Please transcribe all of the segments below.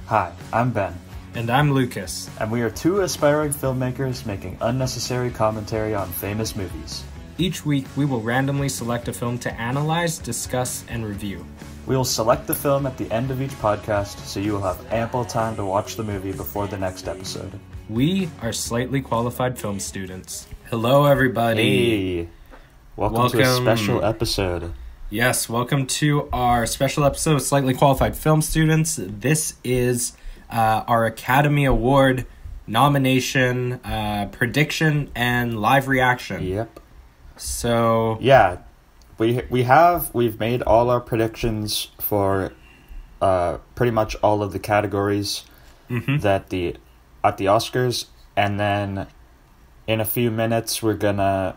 Hi, I'm Ben. And I'm Lucas. And we are two aspiring filmmakers making unnecessary commentary on famous movies. Each week, we will randomly select a film to analyze, discuss, and review. We will select the film at the end of each podcast, so you will have ample time to watch the movie before the next episode. We are slightly qualified film students. Hello, everybody. Hey, welcome to a special episode. Yes, welcome to our special episode of Slightly Qualified Film Students. This is our Academy Award nomination, prediction, and live reaction. Yep. So yeah, we've made all our predictions for pretty much all of the categories that at the Oscars, and then in a few minutes we're gonna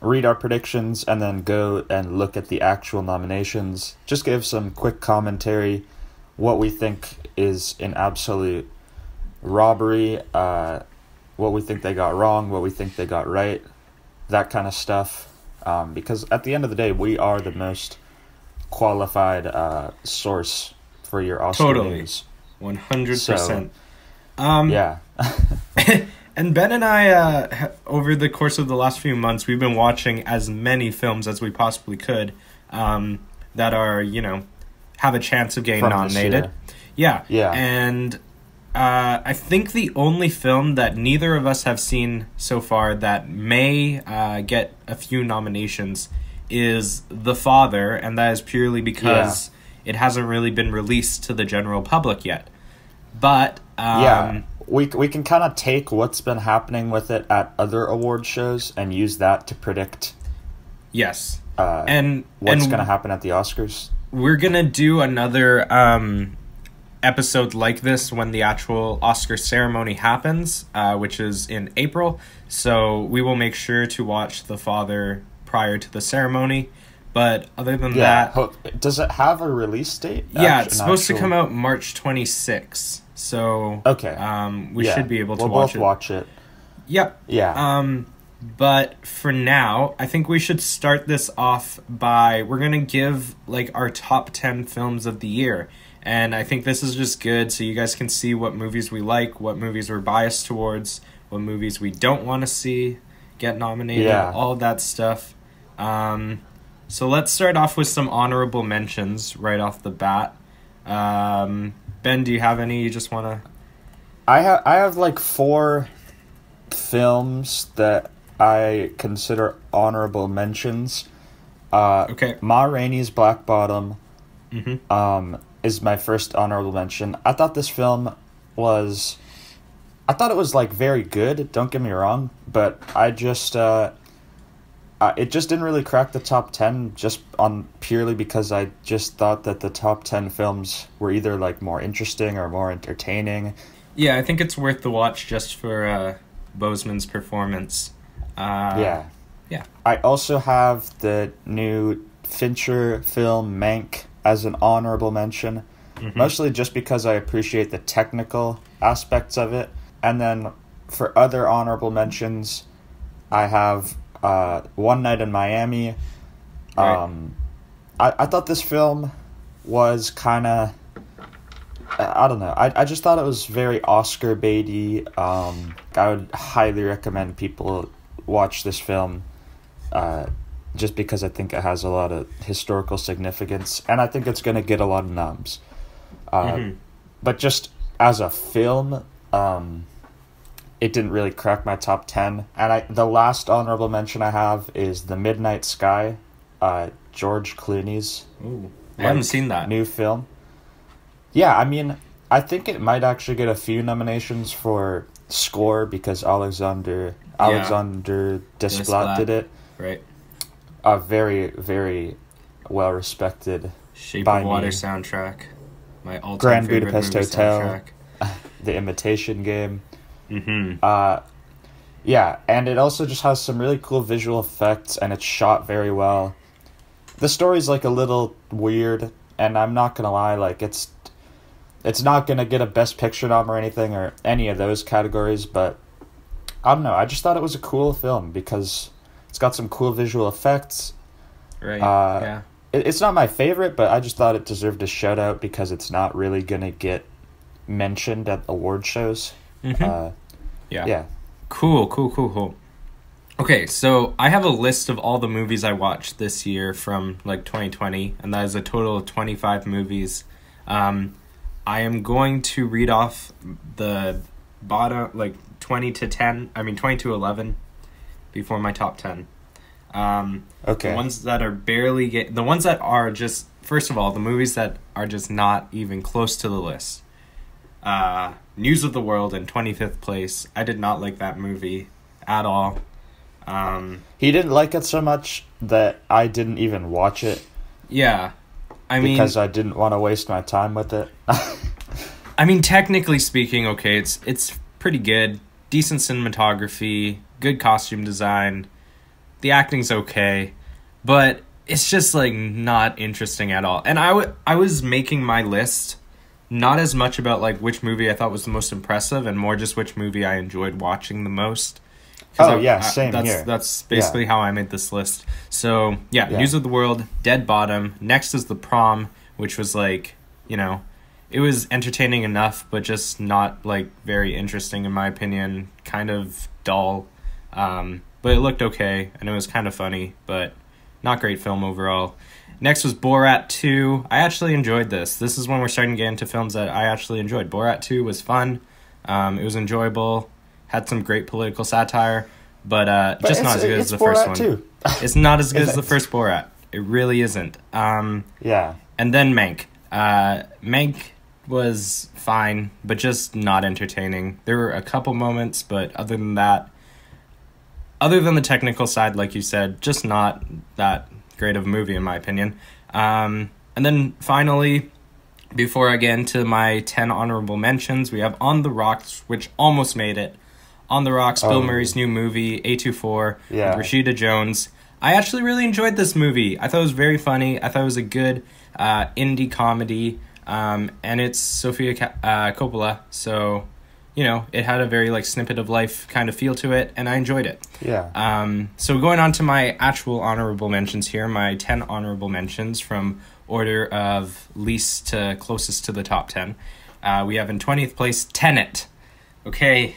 read our predictions and then go and look at the actual nominations. Just give some quick commentary, what we think is an absolute robbery, what we think they got wrong, what we think they got right, that kind of stuff. Because at the end of the day, we are the most qualified source for your Oscar news. 100%. Yeah. And Ben and I, over the course of the last few months, we've been watching as many films as we possibly could that are, have a chance of getting nominated. Yeah. And I think the only film that neither of us have seen so far that may get a few nominations is The Father, and that is purely because it hasn't really been released to the general public yet. But we can kind of take what's been happening with it at other award shows and use that to predict and what's going to happen at the Oscars. We're going to do another episode like this when the actual Oscar ceremony happens, which is in April. So we will make sure to watch The Father prior to the ceremony. But other than that... Does it have a release date? Yeah, it's supposed to come out March 26th. So we should be able to watch it. We'll both watch it. Yep. Yeah. But for now, I think we should start this off by... We're going to give our top 10 films of the year. And I think this is just good so you guys can see what movies we like, what movies we're biased towards, what movies we don't want to see get nominated, all of that stuff. So let's start off with some honorable mentions right off the bat. Ben, do you have any you just want to... I have 4 films that I consider honorable mentions. Okay. Ma Rainey's Black Bottom is my first honorable mention. I thought this film was... I thought it was very good, don't get me wrong, but I just... it just didn't really crack the top 10 just on purely because I just thought that the top 10 films were either more interesting or more entertaining. Yeah, I think it's worth the watch just for Boseman's performance. Yeah. I also have the new Fincher film Mank as an honorable mention, mostly just because I appreciate the technical aspects of it. And then for other honorable mentions, I have One Night in Miami. Right. I thought this film was kind of... I don't know. I just thought it was very Oscar baity. I would highly recommend people watch this film just because I think it has a lot of historical significance, and I think it's going to get a lot of noms. But just as a film, it didn't really crack my top 10. And the last honorable mention I have is The Midnight Sky, George Clooney's. Ooh, I haven't seen that. New film. Yeah, I mean, I think it might actually get a few nominations for score because Alexander Desplat did it. Right. A very, very well-respected Shape of Water soundtrack. My all-time Grand favorite Budapest movie Hotel. soundtrack. The Imitation Game. Yeah, and it also just has some really cool visual effects, and it's shot very well. The story's a little weird, and I'm not gonna lie, it's not gonna get a Best Picture nom or anything or any of those categories, but I don't know. I just thought it was a cool film because it's got some cool visual effects. Right. Yeah. It's not my favorite, but I just thought it deserved a shout out because it's not really gonna get mentioned at award shows. Yeah. Yeah. Cool. Okay, so I have a list of all the movies I watched this year from like 2020, and that is a total of 25 movies. I am going to read off the bottom, like 20 to 11 before my top 10. Okay. The ones that are the ones that are just, first of all, the movies that are just not even close to the list. News of the World in 25th place. I did not like that movie at all. He didn't like it so much that I didn't even watch it. Yeah. Because I didn't want to waste my time with it. I mean, technically speaking, okay, it's pretty good. Decent cinematography, good costume design. The acting's okay, but it's just like not interesting at all. And I was making my list not as much about like which movie I thought was the most impressive and more just which movie I enjoyed watching the most. Same here. That's basically how I made this list. So, yeah, News of the World, Dead Bottom. Next is The Prom, which was like, it was entertaining enough, but just not like very interesting in my opinion. Kind of dull. But it looked okay, and it was kind of funny, but not great film overall. Next was Borat 2. I actually enjoyed this. This is when we're starting to get into films that I actually enjoyed. Borat 2 was fun. It was enjoyable. Had some great political satire, but just not as good as the first one. Too. It's not as good as the first Borat. It really isn't. Yeah. And then Mank. Mank was fine, but just not entertaining. There were a couple moments, but other than that, other than the technical side, like you said, just not that great of a movie in my opinion. And then finally, before I get into my 10 honorable mentions, we have On the Rocks, which almost made it. On the Rocks, Bill Murray's new movie, A24, with Rashida Jones. I actually really enjoyed this movie. I thought it was very funny. I thought it was a good indie comedy, and it's Sofia Coppola, so, it had a very, like, snippet of life kind of feel to it, and I enjoyed it. Yeah. So going on to my actual honorable mentions here, my 10 honorable mentions from order of least to closest to the top 10. We have in 20th place, Tenet. Okay.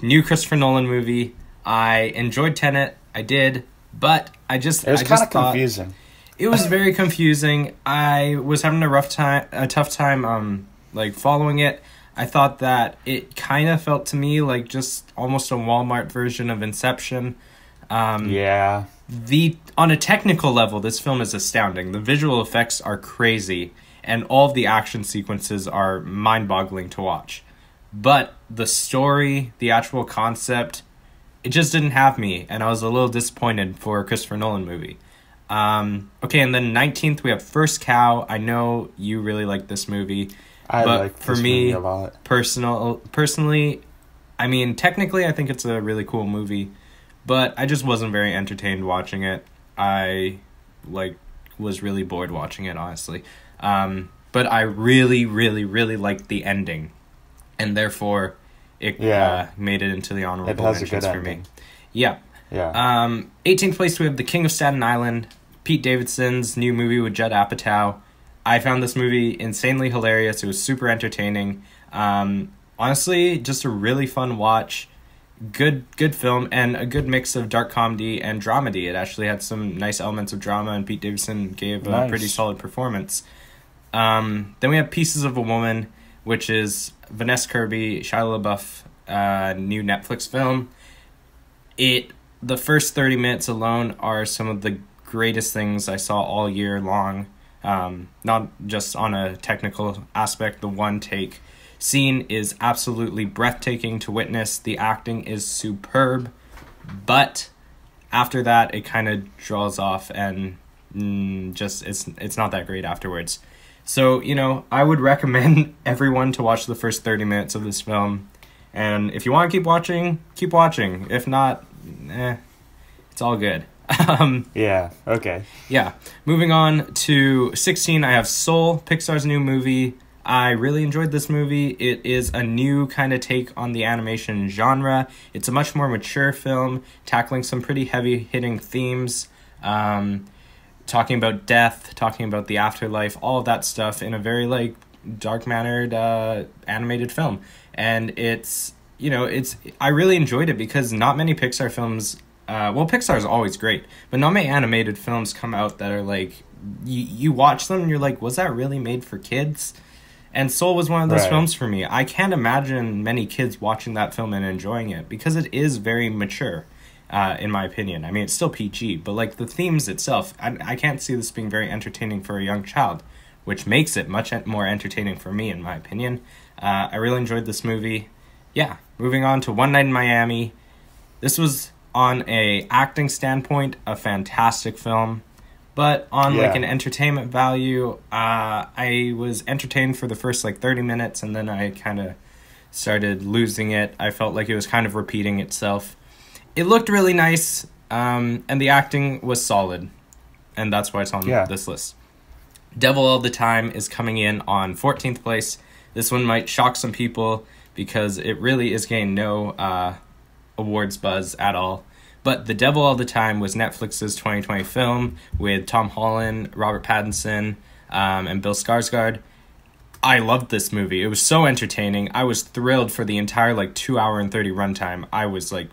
New Christopher Nolan movie. I enjoyed Tenet. I did, but it was kind of confusing. It was very confusing. I was having a tough time, like following it. I thought that it kind of felt to me like just almost a Walmart version of Inception. Yeah. On a technical level, this film is astounding. The visual effects are crazy, and all of the action sequences are mind-boggling to watch. But the story, the actual concept, it just didn't have me, and I was a little disappointed for a Christopher Nolan movie. Okay, and then 19th, we have First Cow. I know you really like this movie. I like this movie a lot. Personally, I mean, technically, I think it's a really cool movie, but I just wasn't very entertained watching it. I, was really bored watching it, honestly. But I really, really, really liked the ending. And therefore, it made it into the honorable mentions for me. Yeah. 18th place, we have The King of Staten Island, Pete Davidson's new movie with Judd Apatow. I found this movie insanely hilarious. It was super entertaining. Honestly, just a really fun watch. Good film, and a good mix of dark comedy and dramedy. It actually had some nice elements of drama, and Pete Davidson gave a pretty solid performance. Then we have Pieces of a Woman, which is Vanessa Kirby, Shia LaBeouf, new Netflix film. The first 30 minutes alone are some of the greatest things I saw all year long. Not just on a technical aspect, the one take scene is absolutely breathtaking to witness. The acting is superb, but after that, it kind of draws off and just it's not that great afterwards. So, I would recommend everyone to watch the first 30 minutes of this film. And if you want to keep watching, keep watching. If not, it's all good. Yeah, okay. Yeah. Moving on to 16, I have Soul, Pixar's new movie. I really enjoyed this movie. It is a new kind of take on the animation genre. It's a much more mature film, tackling some pretty heavy-hitting themes. Talking about death, talking about the afterlife, all of that stuff in a very, dark-mannered animated film. And it's, I really enjoyed it because not many Pixar films, Pixar is always great, but not many animated films come out that are like, you watch them and you're like, was that really made for kids? And Soul was one of those films for me. I can't imagine many kids watching that film and enjoying it because it is very mature, in my opinion. I mean, it's still PG, but like the themes itself, I can't see this being very entertaining for a young child, which makes it much more entertaining for me, in my opinion. I really enjoyed this movie. Yeah, moving on to One Night in Miami. This was, on a acting standpoint, a fantastic film. But on like an entertainment value, I was entertained for the first like 30 minutes, and then I kind of started losing it. I felt like it was kind of repeating itself. It looked really nice, and the acting was solid, and that's why it's on this list. Devil All the Time is coming in on 14th place. This one might shock some people because it really is getting no awards buzz at all. But The Devil All the Time was Netflix's 2020 film with Tom Holland, Robert Pattinson, and Bill Skarsgård. I loved this movie. It was so entertaining. I was thrilled for the entire like 2 hour and 30 runtime. I was like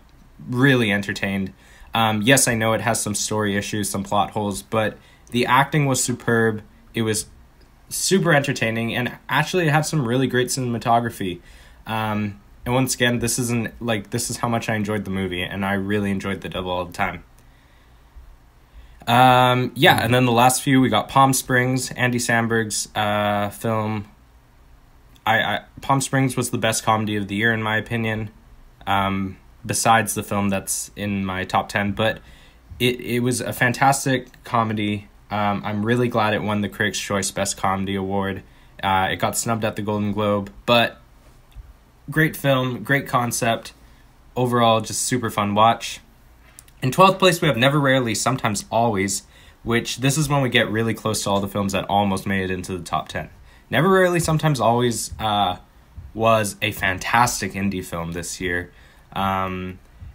really entertained. Yes, I know it has some story issues, some plot holes, but the acting was superb. It was super entertaining, and actually it had some really great cinematography. And once again, this is how much I enjoyed the movie, and I really enjoyed The Devil All the Time. And then the last few, we got Palm Springs, Andy Samberg's film. Palm Springs was the best comedy of the year, in my opinion, besides the film that's in my top 10. But it was a fantastic comedy. I'm really glad it won the Critics' Choice Best Comedy Award. It got snubbed at the Golden Globe, but great film, great concept. Overall, just super fun watch. In 12th place, we have Never, Rarely, Sometimes, Always, which this is when we get really close to all the films that almost made it into the top 10. Never, Rarely, Sometimes, Always was a fantastic indie film this year,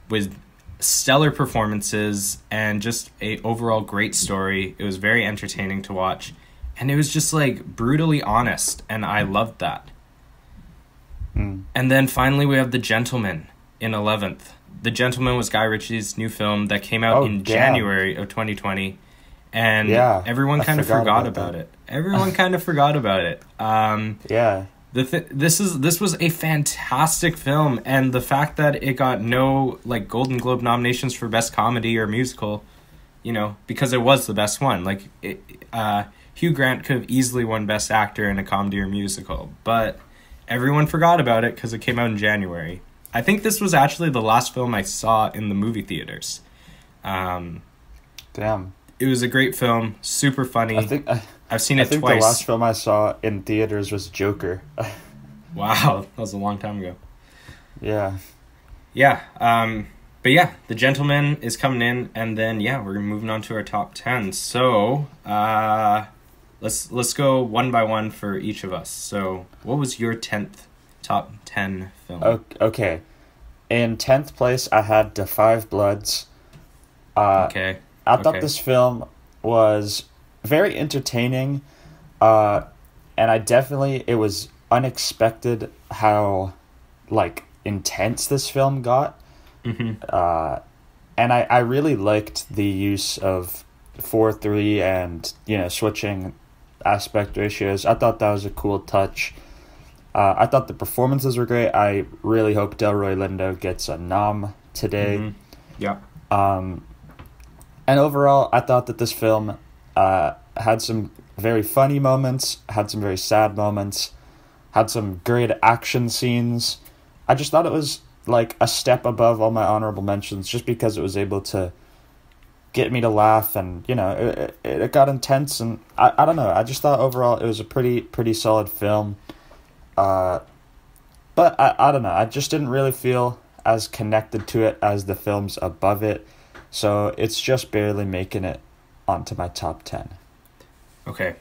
with stellar performances and just a overall great story. It was very entertaining to watch, and it was just like brutally honest, and I loved that. And then finally we have The Gentleman in 11th. The Gentleman was Guy Ritchie's new film that came out in January of 2020, and everyone kind of forgot about it. Everyone kind of forgot about it. This was a fantastic film, and the fact that it got no like Golden Globe nominations for Best Comedy or Musical, because it was the best one. Like Hugh Grant could have easily won Best Actor in a comedy or musical, but everyone forgot about it because it came out in January. I think this was actually the last film I saw in the movie theaters. Damn. It was a great film, super funny. I've seen it twice. I think the last film I saw in theaters was Joker. Wow, that was a long time ago. Yeah. Yeah, but yeah, The Gentleman is coming in, and then, we're moving on to our top 10. So, let's go one by one for each of us. So, what was your top 10 film? Okay. In 10th place, I had Da 5 Bloods. I thought this film was very entertaining, and it was unexpected how, like, intense this film got. Mm-hmm. And I really liked the use of 4:3 and, switching aspect ratios. I thought that was a cool touch. I thought the performances were great. I really hope Delroy Lindo gets a nom today. Mm-hmm. Yeah. And overall, I thought that this film had some very funny moments, had some very sad moments, had some great action scenes. I just thought it was like a step above all my honorable mentions just because it was able to get me to laugh, and it got intense, and I don't know, I just thought overall it was a pretty solid film. But I don't know, I just didn't really feel as connected to it as the films above it, so it's just barely making it onto my top 10. Okay.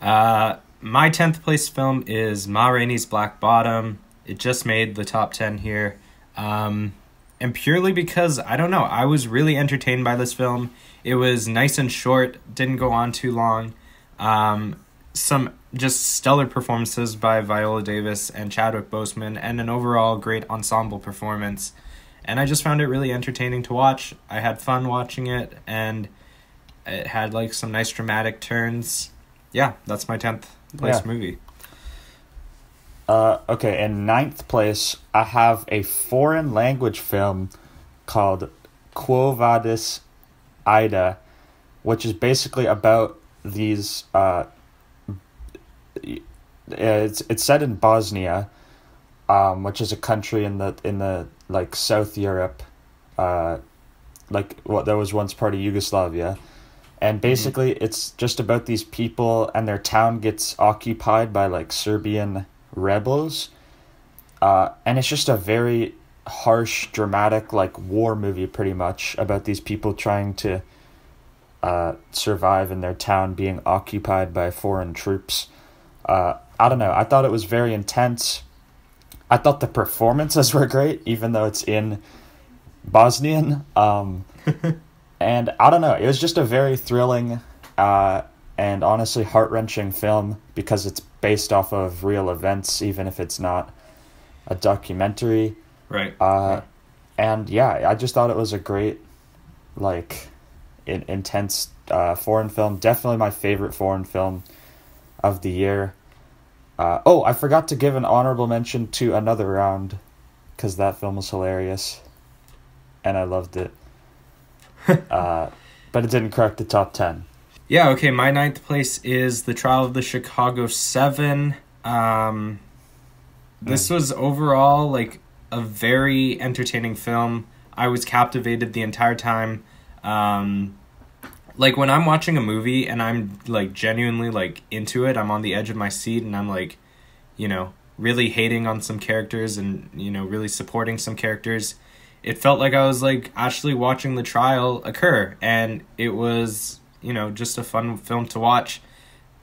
My 10th place film is Ma Rainey's Black Bottom. It just made the top 10 here. And purely because, I don't know, I was really entertained by this film. It was nice and short, didn't go on too long. Some just stellar performances by Viola Davis and Chadwick Boseman, and an overall great ensemble performance. And I just found it really entertaining to watch. I had fun watching it, and it had like some nice dramatic turns. Yeah, that's my 10th place movie. Okay, in 9th place, I have a foreign language film called Quo Vadis Ida, which is basically about these. It's set in Bosnia, which is a country in the like South Europe, like what that was once part of Yugoslavia, and basically it's just about these people, and their town gets occupied by like Serbian rebels, and it's just a very harsh, dramatic, like war movie, pretty much about these people trying to survive in their town being occupied by foreign troops. I don't know. I thought it was very intense. I thought the performances were great, even though it's in Bosnian. And I don't know. It was just a very thrilling and honestly heart-wrenching film because it's based off of real events, even if it's not a documentary. Right. And yeah, I just thought it was a great, like, intense foreign film. Definitely my favorite foreign film of the year. I forgot to give an honorable mention to Another Round, because that film was hilarious, and I loved it. But it didn't crack the top 10. Yeah, okay, my 9th place is The Trial of the Chicago 7. This was overall, like, a very entertaining film. I was captivated the entire time. Like, when I'm watching a movie and I'm, like, genuinely, like, into it, I'm on the edge of my seat and I'm, like, you know, really hating on some characters and, you know, really supporting some characters. It felt like I was, like, actually watching the trial occur. And it was, you know, just a fun film to watch.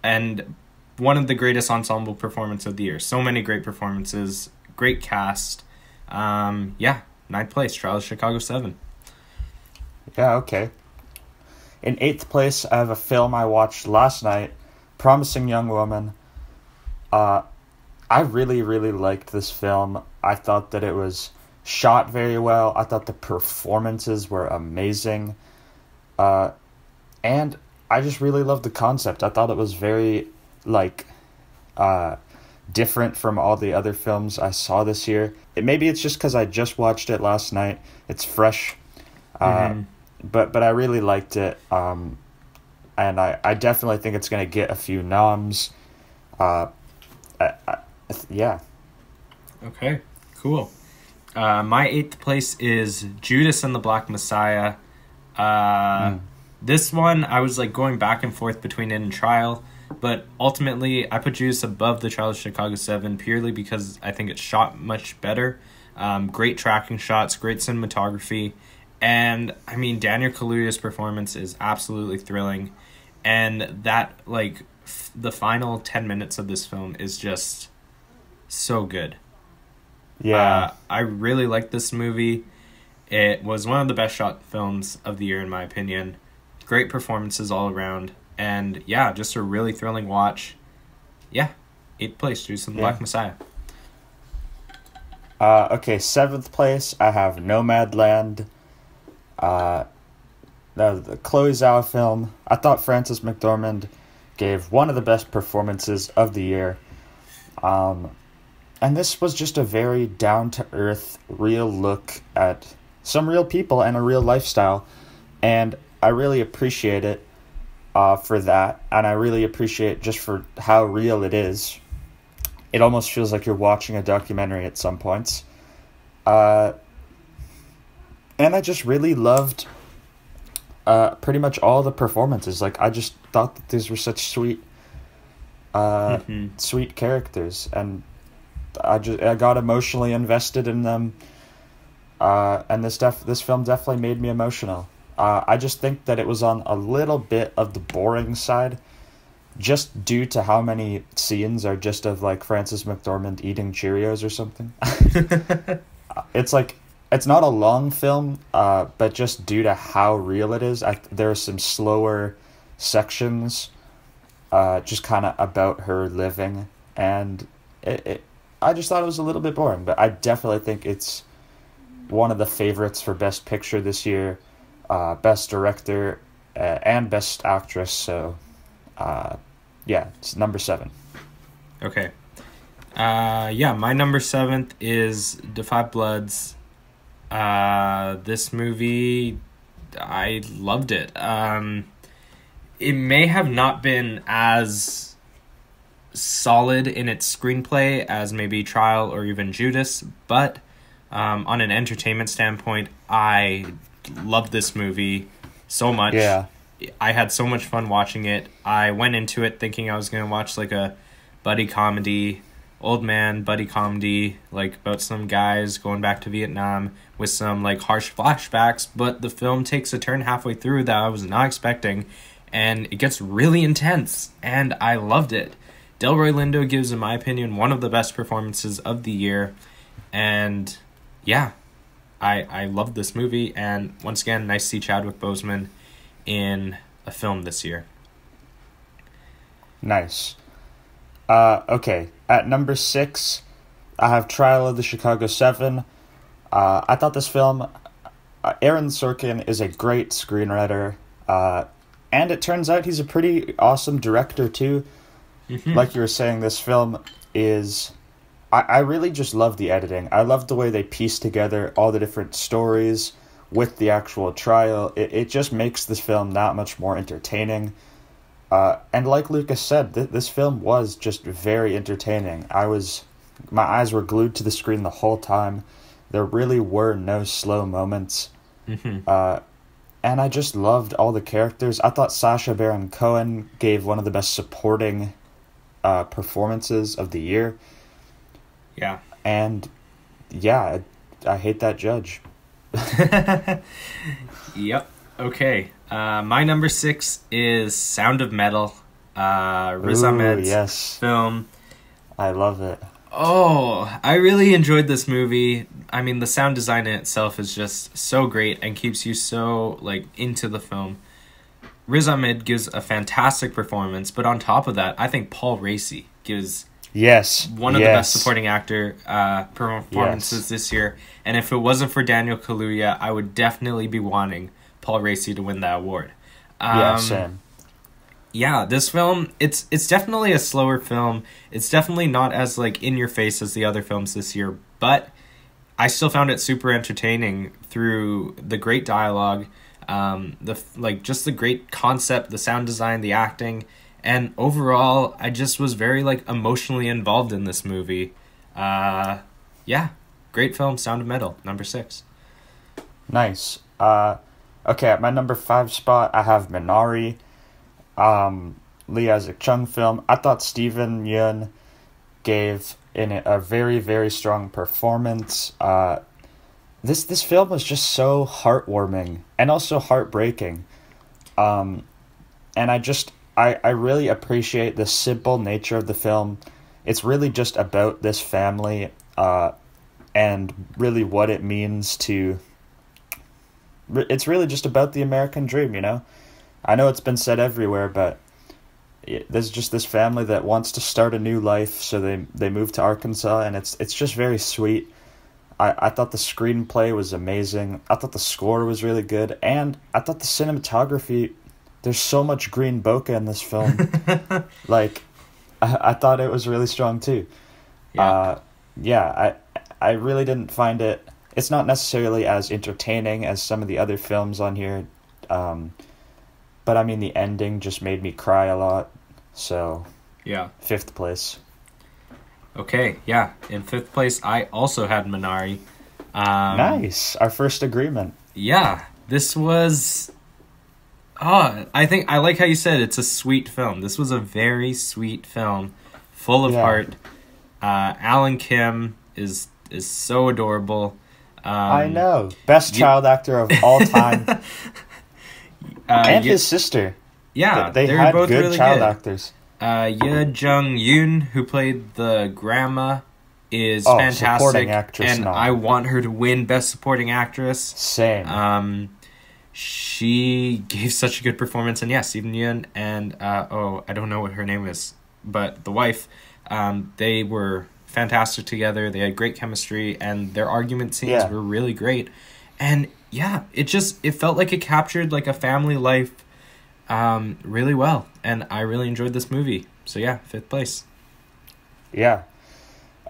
And one of the greatest ensemble performances of the year. So many great performances, great cast. Yeah, 9th place, Trial of Chicago 7. Yeah, okay. In 8th place, I have a film I watched last night, Promising Young Woman. I really, really liked this film. I thought that it was shot very well. I thought the performances were amazing. And I just really loved the concept. I thought it was very, like, different from all the other films I saw this year. Maybe it's just because I just watched it last night. It's fresh. But I really liked it. And I definitely think it's going to get a few noms. Yeah. Okay, cool. My 8th place is Judas and the Black Messiah. This one, I was like going back and forth between it and Trial, but ultimately I put Judas above the Trial of Chicago 7 purely because I think it's shot much better. Great tracking shots, great cinematography, and I mean Daniel Kaluuya's performance is absolutely thrilling, and that like the final 10 minutes of this film is just so good. Yeah. I really like this movie. It was one of the best shot films of the year in my opinion. Great performances all around. And yeah, just a really thrilling watch. Yeah, 8th place, Judas and the Black Messiah. Okay, 7th place, I have Nomadland. The Chloe Zhao film. I thought Frances McDormand gave one of the best performances of the year. And this was just a very down-to-earth, real look at some real people and a real lifestyle. And I really appreciate it for that. And I really appreciate just for how real it is. It almost feels like you're watching a documentary at some points. And I just really loved pretty much all the performances. Like, I just thought that these were such sweet sweet characters, and I got emotionally invested in them. And this film definitely made me emotional. I just think that it was on a little bit of the boring side, just due to how many scenes are just of like Frances McDormand eating Cheerios or something. It's like, it's not a long film, but just due to how real it is, there are some slower sections just kind of about her living, and I just thought it was a little bit boring, but I definitely think it's one of the favorites for Best Picture this year, Best Director, and Best Actress. So, yeah, it's number 7. Okay. My number 7 is Da 5 Bloods. This movie, I loved it. It may have not been as solid in its screenplay as maybe Trial or even Judas, but on an entertainment standpoint, I loved this movie so much. Yeah. I had so much fun watching it. I went into it thinking I was going to watch like a buddy comedy, old man buddy comedy, like about some guys going back to Vietnam with some like harsh flashbacks, but the film takes a turn halfway through that I was not expecting, and it gets really intense, and I loved it. Delroy Lindo gives, in my opinion, one of the best performances of the year, and yeah, I loved this movie, and once again, nice to see Chadwick Boseman in a film this year. Nice. Okay, at number 6, I have Trial of the Chicago 7. I thought this film, Aaron Sorkin is a great screenwriter, and it turns out he's a pretty awesome director too. Mm-hmm. Like you were saying, this film is... I really just love the editing. I love the way they piece together all the different stories with the actual trial. It just makes this film that much more entertaining. And like Lucas said, this film was just very entertaining. My eyes were glued to the screen the whole time. There really were no slow moments. Mm-hmm. And I just loved all the characters. I thought Sacha Baron Cohen gave one of the best supporting performances of the year. Yeah. And yeah, I hate that judge. Yep. Okay. My number 6 is Sound of Metal. Riz Ahmed's film. I love it. Oh, I really enjoyed this movie. I mean, the sound design in itself is just so great and keeps you so like into the film. Riz Ahmed gives a fantastic performance, but on top of that, I think Paul Raci gives one of the best supporting actor performances this year. And if it wasn't for Daniel Kaluuya, I would definitely be wanting Paul Raci to win that award. Same. Yeah, this film, it's definitely a slower film. It's definitely not as like in your face as the other films this year, but I still found it super entertaining through the great dialogue, just the great concept, the sound design, the acting, and overall, I just was very like emotionally involved in this movie. Great film, Sound of Metal, number 6. Nice. Okay, at my number 5 spot, I have Minari. Lee Isaac Chung film. I thought Steven Yeun gave in it a very, very strong performance. This film was just so heartwarming and also heartbreaking. And I really appreciate the simple nature of the film. It's really just about this family, and really what it means to... It's really just about the American dream, you know? I know it's been said everywhere, but there's just this family that wants to start a new life, so they move to Arkansas, and it's just very sweet. I thought the screenplay was amazing. I thought the score was really good, and I thought the cinematography... There's so much green bokeh in this film. Like, I thought it was really strong too. I really didn't find it... It's not necessarily as entertaining as some of the other films on here, but I mean, the ending just made me cry a lot. So, yeah, 5th place. Okay, yeah. In 5th place, I also had Minari. Nice. Our first agreement. Yeah, this was... I think I like how you said it's a sweet film. This was a very sweet film, full of heart. Alan Kim is so adorable. I know. Best child actor of all time. And his sister. Yeah, they they're had both good really child good. actors. Ye Jung Yoon, who played the grandma, is fantastic, actress and I want her to win Best Supporting Actress. Same. she gave such a good performance. And yeah, Steven Yeun and I don't know what her name is, but the wife, they were fantastic together. They had great chemistry, and their argument scenes were really great. And yeah, it felt like it captured like a family life really well, and I really enjoyed this movie. So yeah, 5th place. Yeah.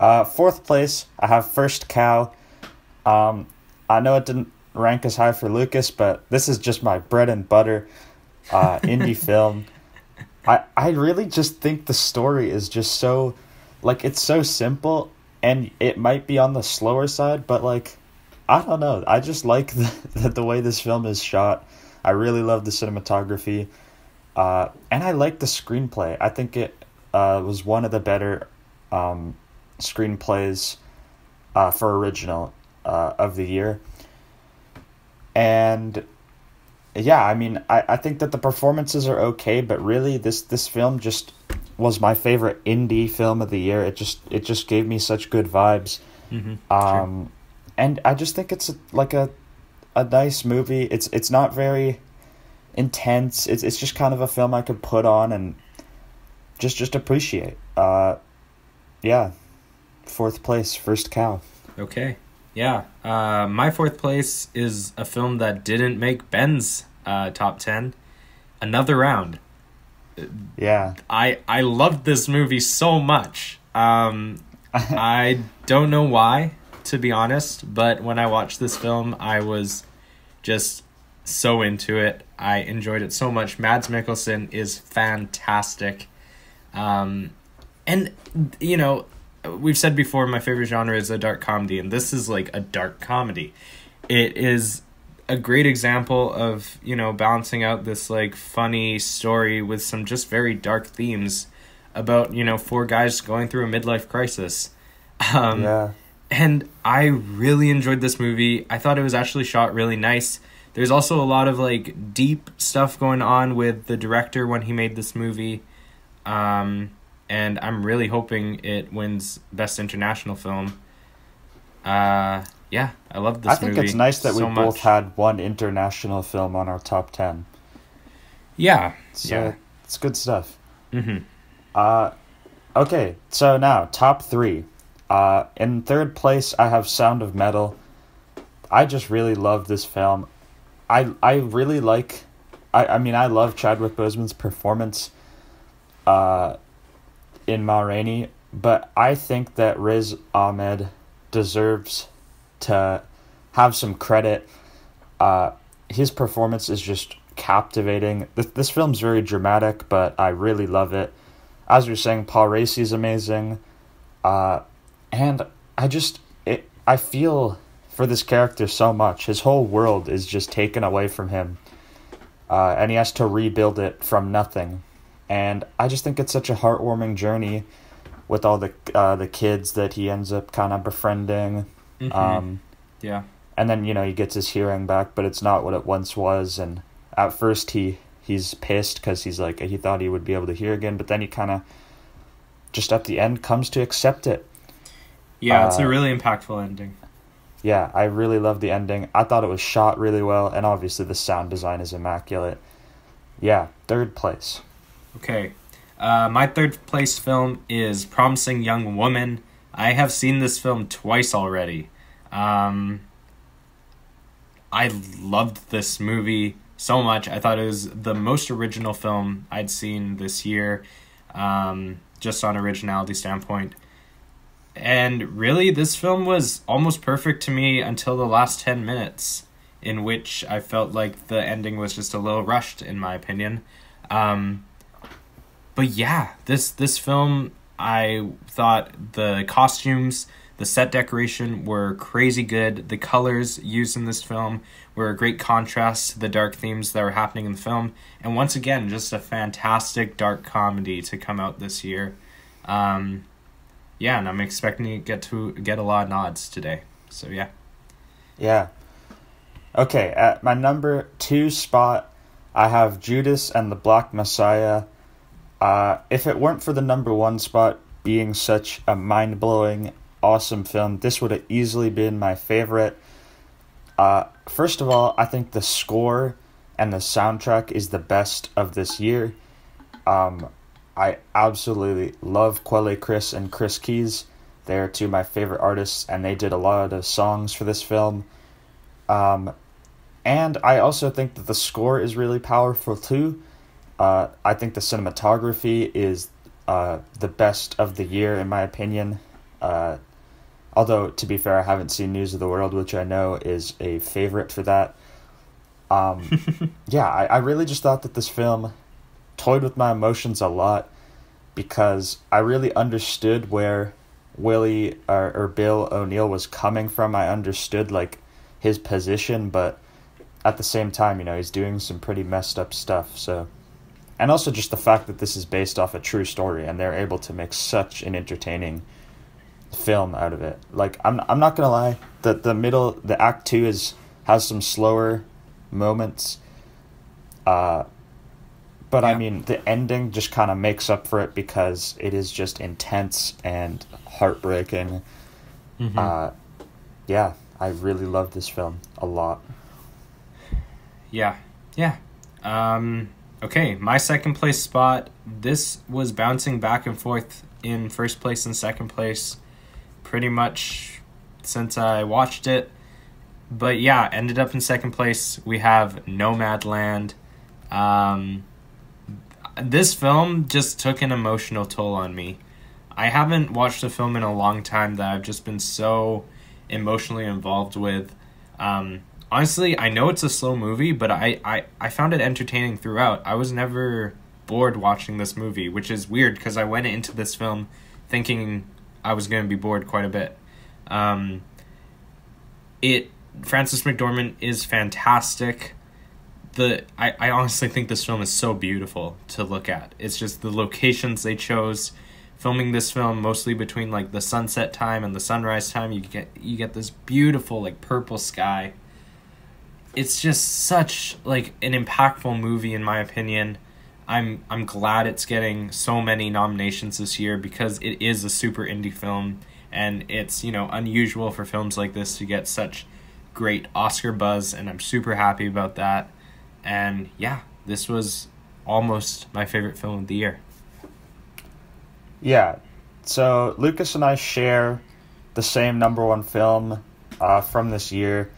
4th place, I have First Cow. I know it didn't rank as high for Lucas, but this is just my bread and butter indie film. I really just think the story is just so, like, it's so simple, and it might be on the slower side, but, like, I don't know. I just like the way this film is shot. I really love the cinematography, and I like the screenplay. I think it was one of the better screenplays for original of the year. And yeah, I mean, I think that the performances are okay, but really this film just was my favorite indie film of the year. It just gave me such good vibes. Sure. And I just think it's like a nice movie. It's not very intense. It's just kind of a film I could put on and just appreciate. Yeah. 4th place, First Cow. Okay. Yeah. My 4th place is a film that didn't make Ben's top 10. Another Round. Yeah. I loved this movie so much. I don't know why, to be honest, but when I watched this film, I was just so into it. I enjoyed it so much. Mads Mikkelsen is fantastic. And, you know, we've said before, my favorite genre is a dark comedy, and this is like a dark comedy. It is a great example of, you know, balancing out this like funny story with some just very dark themes about, you know, 4 guys going through a midlife crisis. Yeah. And I really enjoyed this movie. I thought it was actually shot really nice. There's also a lot of like deep stuff going on with the director when he made this movie. And I'm really hoping it wins Best International Film. Yeah, I love this movie. I think it's nice that we so both much. had one international film on our top 10. Yeah. So it's good stuff. Mm-hmm. Okay, so now, top 3. In 3rd place, I have Sound of Metal. I just really love this film. I really like... I mean, I love Chadwick Boseman's performance in Ma Rainey, but I think that Riz Ahmed deserves to have some credit. His performance is just captivating. This film's very dramatic, but I really love it. As you're saying, Paul Raci's amazing. And I feel for this character so much. His whole world is just taken away from him. And he has to rebuild it from nothing. And I just think it's such a heartwarming journey with all the kids that he ends up kind of befriending. Yeah. And then, you know, he gets his hearing back, but it's not what it once was. And at first he's pissed because he thought he would be able to hear again, but then he kind of just at the end comes to accept it. Yeah, it's a really impactful ending. Yeah, I really love the ending. I thought it was shot really well, and obviously the sound design is immaculate. Yeah, 3rd place. Okay. My 3rd place film is Promising Young Woman. I have seen this film twice already. I loved this movie so much. I thought it was the most original film I'd seen this year, just on originality standpoint. And really, this film was almost perfect to me until the last 10 minutes, in which I felt like the ending was just a little rushed, in my opinion. But yeah, this film, I thought the costumes, the set decoration were crazy good. The colors used in this film were a great contrast to the dark themes that were happening in the film. And once again, just a fantastic dark comedy to come out this year. Yeah, and I'm expecting to get a lot of nods today. So yeah. Yeah. Okay, at my number 2 spot, I have Judas and the Black Messiah. If it weren't for the number 1 spot being such a mind-blowing, awesome film, this would have easily been my favorite. First of all, I think the score and the soundtrack is the best of this year. I absolutely love Quelle Chris and Chris Keys. They're two of my favorite artists, and they did a lot of songs for this film. And I also think that the score is really powerful too. I think the cinematography is the best of the year, in my opinion. Although, to be fair, I haven't seen News of the World, which I know is a favorite for that. Yeah, I really just thought that this film toyed with my emotions a lot, because I really understood where Willie or Bill O'Neill was coming from. I understood like his position, but at the same time, he's doing some pretty messed up stuff. So, and also just the fact that this is based off a true story, and they're able to make such an entertaining film out of it. Like, I'm not gonna lie, the act 2 has some slower moments. But yeah. I mean, the ending just kind of makes up for it, because it is just intense and heartbreaking. Mm-hmm. Yeah, I really love this film a lot. Yeah. Okay, my second place spot, this was bouncing back and forth in first place and second place pretty much since I watched it. But yeah, ended up in second place. We have Nomadland. This film just took an emotional toll on me. I haven't watched a film in a long time that I've just been so emotionally involved with. Honestly, I know it's a slow movie, but I found it entertaining throughout. I was never bored watching this movie, which is weird, because I went into this film thinking I was going to be bored quite a bit. Frances McDormand is fantastic. I honestly think this film is so beautiful to look at. It's just the locations they chose. Filming this film mostly between like the sunset time and the sunrise time, you get this beautiful like purple sky. It's just such like an impactful movie, in my opinion. I'm glad it's getting so many nominations this year, because it is a super indie film, and it's unusual for films like this to get such great Oscar buzz, and I'm super happy about that. And yeah, this was almost my favorite film of the year. Yeah, so Lucas and I share the same number one film from this year,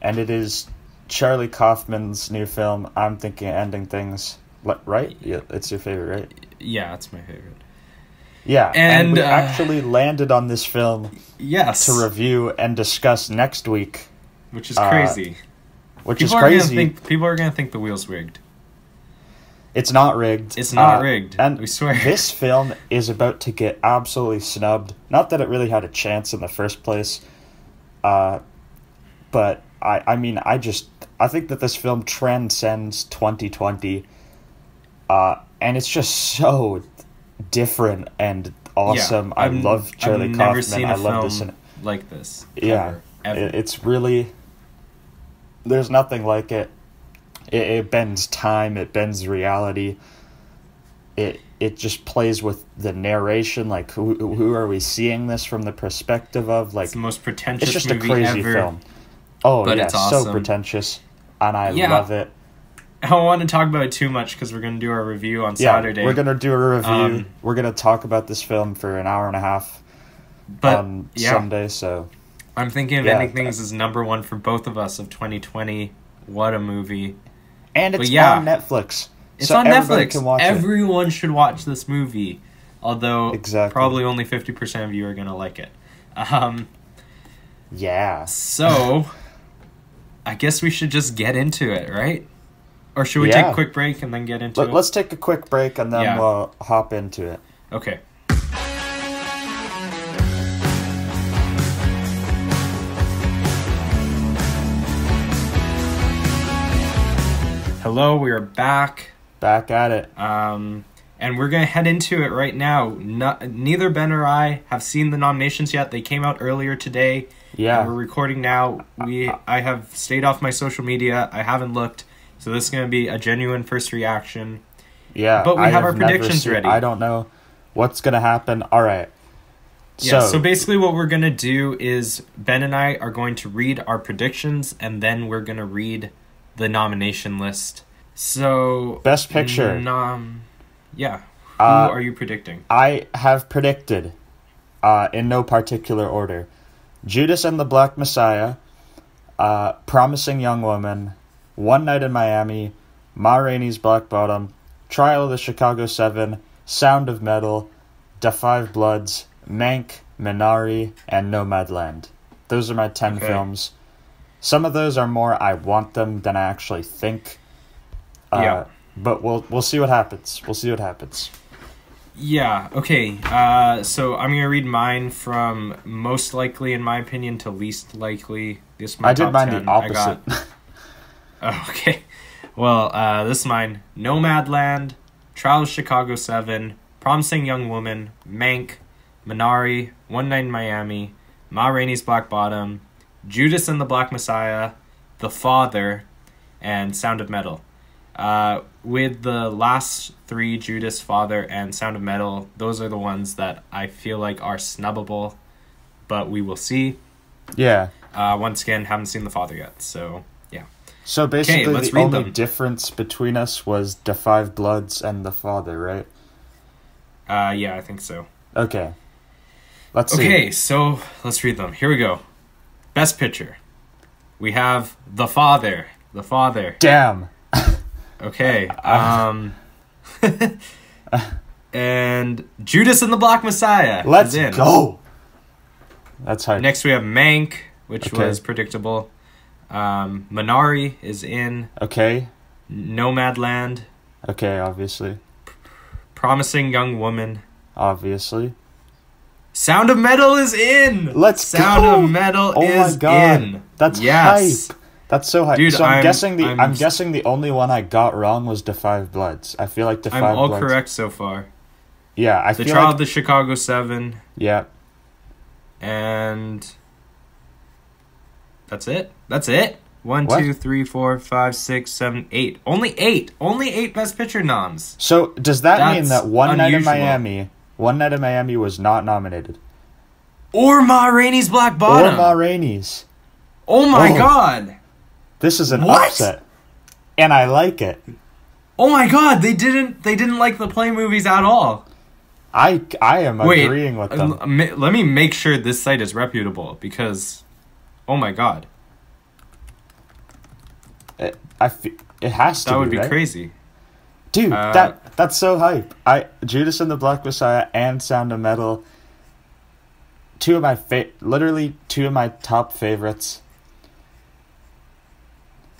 and it is Charlie Kaufman's new film, I'm Thinking of Ending Things. Right? Yeah, it's your favorite, right? Yeah, it's my favorite. Yeah, and we actually landed on this film to review and discuss next week. Which is crazy. People are going to think the wheel's rigged. It's not rigged. It's not rigged, and we swear. This film is about to get absolutely snubbed. Not that it really had a chance in the first place, but I think that this film transcends 2020, and it's just so different and awesome. Yeah, I love Charlie Kaufman. I've never seen a film like this. Yeah, ever. It's really, there's nothing like it. It bends time. It bends reality. It just plays with the narration. Like, who are we seeing this from the perspective of? Like, it's the most pretentious movie ever. It's just movie a crazy ever, film. Oh, but yeah, it's awesome. So pretentious, and I love it. I don't want to talk about it too much, because we're going to do our review on Saturday. We're going to do a review. We're going to talk about this film for an hour and a half on Sunday. So I'm Thinking of Ending Things is number one for both of us of 2020. What a movie. And it's on Netflix. It's on Netflix. Can watch Everyone should watch this movie. Although probably only 50% of you are going to like it. Yeah. So I guess we should just get into it, right? Or should we take a quick break and then get into it? Let's take a quick break and then we'll hop into it. Okay. Hello, we are back. Back at it. And we're going to head into it right now. Neither Ben or I have seen the nominations yet. They came out earlier today. Yeah. And we're recording now. I have stayed off my social media. I haven't looked. So this is going to be a genuine first reaction. Yeah. But we have our predictions ready. I don't know what's going to happen. All right. Yeah, so basically what we're going to do is Ben and I are going to read our predictions, and then we're going to read the nomination list. So... Best Picture. Yeah. Who are you predicting? I have predicted, in no particular order, Judas and the Black Messiah, Promising Young Woman, One Night in Miami, Ma Rainey's Black Bottom, Trial of the Chicago 7, Sound of Metal, Da 5 Bloods, Mank, Minari, and Nomadland. Those are my 10 films. Some of those are more I want them than I actually think. But we'll see what happens. Yeah, okay. So I'm going to read mine from most likely, in my opinion, to least likely. This is my top 10. I did mine the opposite. Oh, okay. Well, this is mine. Nomadland, Trial of Chicago 7, Promising Young Woman, Mank, Minari, One Night in Miami, Ma Rainey's Black Bottom, Judas and the Black Messiah, The Father, and Sound of Metal. With the last three, Judas, Father, and Sound of Metal, those are the ones that I feel like are snubbable, but we will see. Yeah. Once again, haven't seen The Father yet, so yeah. So basically the only difference between us was Da 5 Bloods and The Father, right? Yeah, I think so. Okay. Let's see. Okay, so let's read them. Here we go. Best Picture. We have The Father. The Father. Damn. Okay. And Judas and the Black Messiah. Let's go. That's hard. Next we have Mank, which was predictable. Minari is in. Okay. Nomadland. Okay, obviously. Promising Young Woman. Obviously. Sound of Metal is in. Let's go. Sound of Metal is in. That's hype. That's so hype. Dude, so I'm guessing the only one I got wrong was Da 5 Bloods. I feel like Da 5 Bloods. I'm all correct so far. Yeah, I feel like... The Trial of the Chicago 7. Yeah. And that's it. 1, 2, 3, 4, 5, 6, 7, 8. Only 8. Only 8 Best Picture noms. So does that mean that One Night in Miami was not nominated? Or Ma Rainey's Black Bottom. Or Ma Rainey's. Oh my god. This is an upset. And I like it. Oh my god, they didn't like the Play movies at all. I am agreeing with them. Let me make sure this site is reputable, because oh my god. It has to be. That would be right? Crazy. Dude, that's so hype. Judas and the Black Messiah and Sound of Metal, two of my top favorites.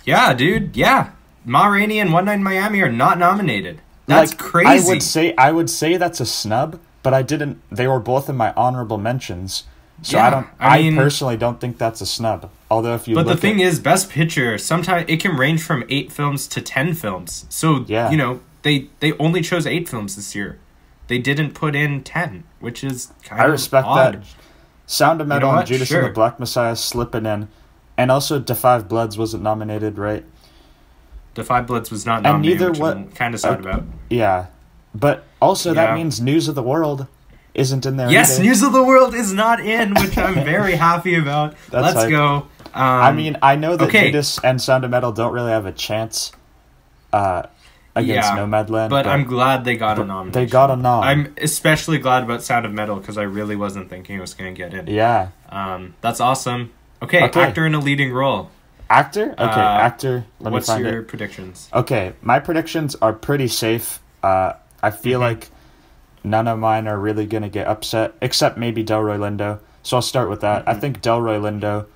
Yeah, dude. Yeah. Ma Rainey and One Night in Miami are not nominated. That's crazy. I would say that's a snub, but they were both in my honorable mentions. So yeah, I personally don't think that's a snub. Although if you But the thing is, Best Picture, sometimes it can range from 8 films to 10 films. So, you know, they only chose 8 films this year. They didn't put in 10, which is kind of odd. I respect that. Sound of Metal and Judas and the Black Messiah slipping in. And also, Da 5 Bloods wasn't nominated, right? Da 5 Bloods was not nominated, which I'm kind of sad about. Yeah. But also, that means News of the World isn't in there Yes, either. News of the World is not in, which I'm very happy about. Let's go. I mean, I know that Judas and Sound of Metal don't really have a chance against Nomadland. But I'm glad they got a nomination. They got a nom. I'm especially glad about Sound of Metal, because I really wasn't thinking it was going to get in. Yeah. That's awesome. Okay, actor in a leading role. Actor? Okay, actor. Let me find it. What's your predictions? Okay, my predictions are pretty safe. I feel like none of mine are really going to get upset, except maybe Delroy Lindo. So I'll start with that. I think Delroy Lindo,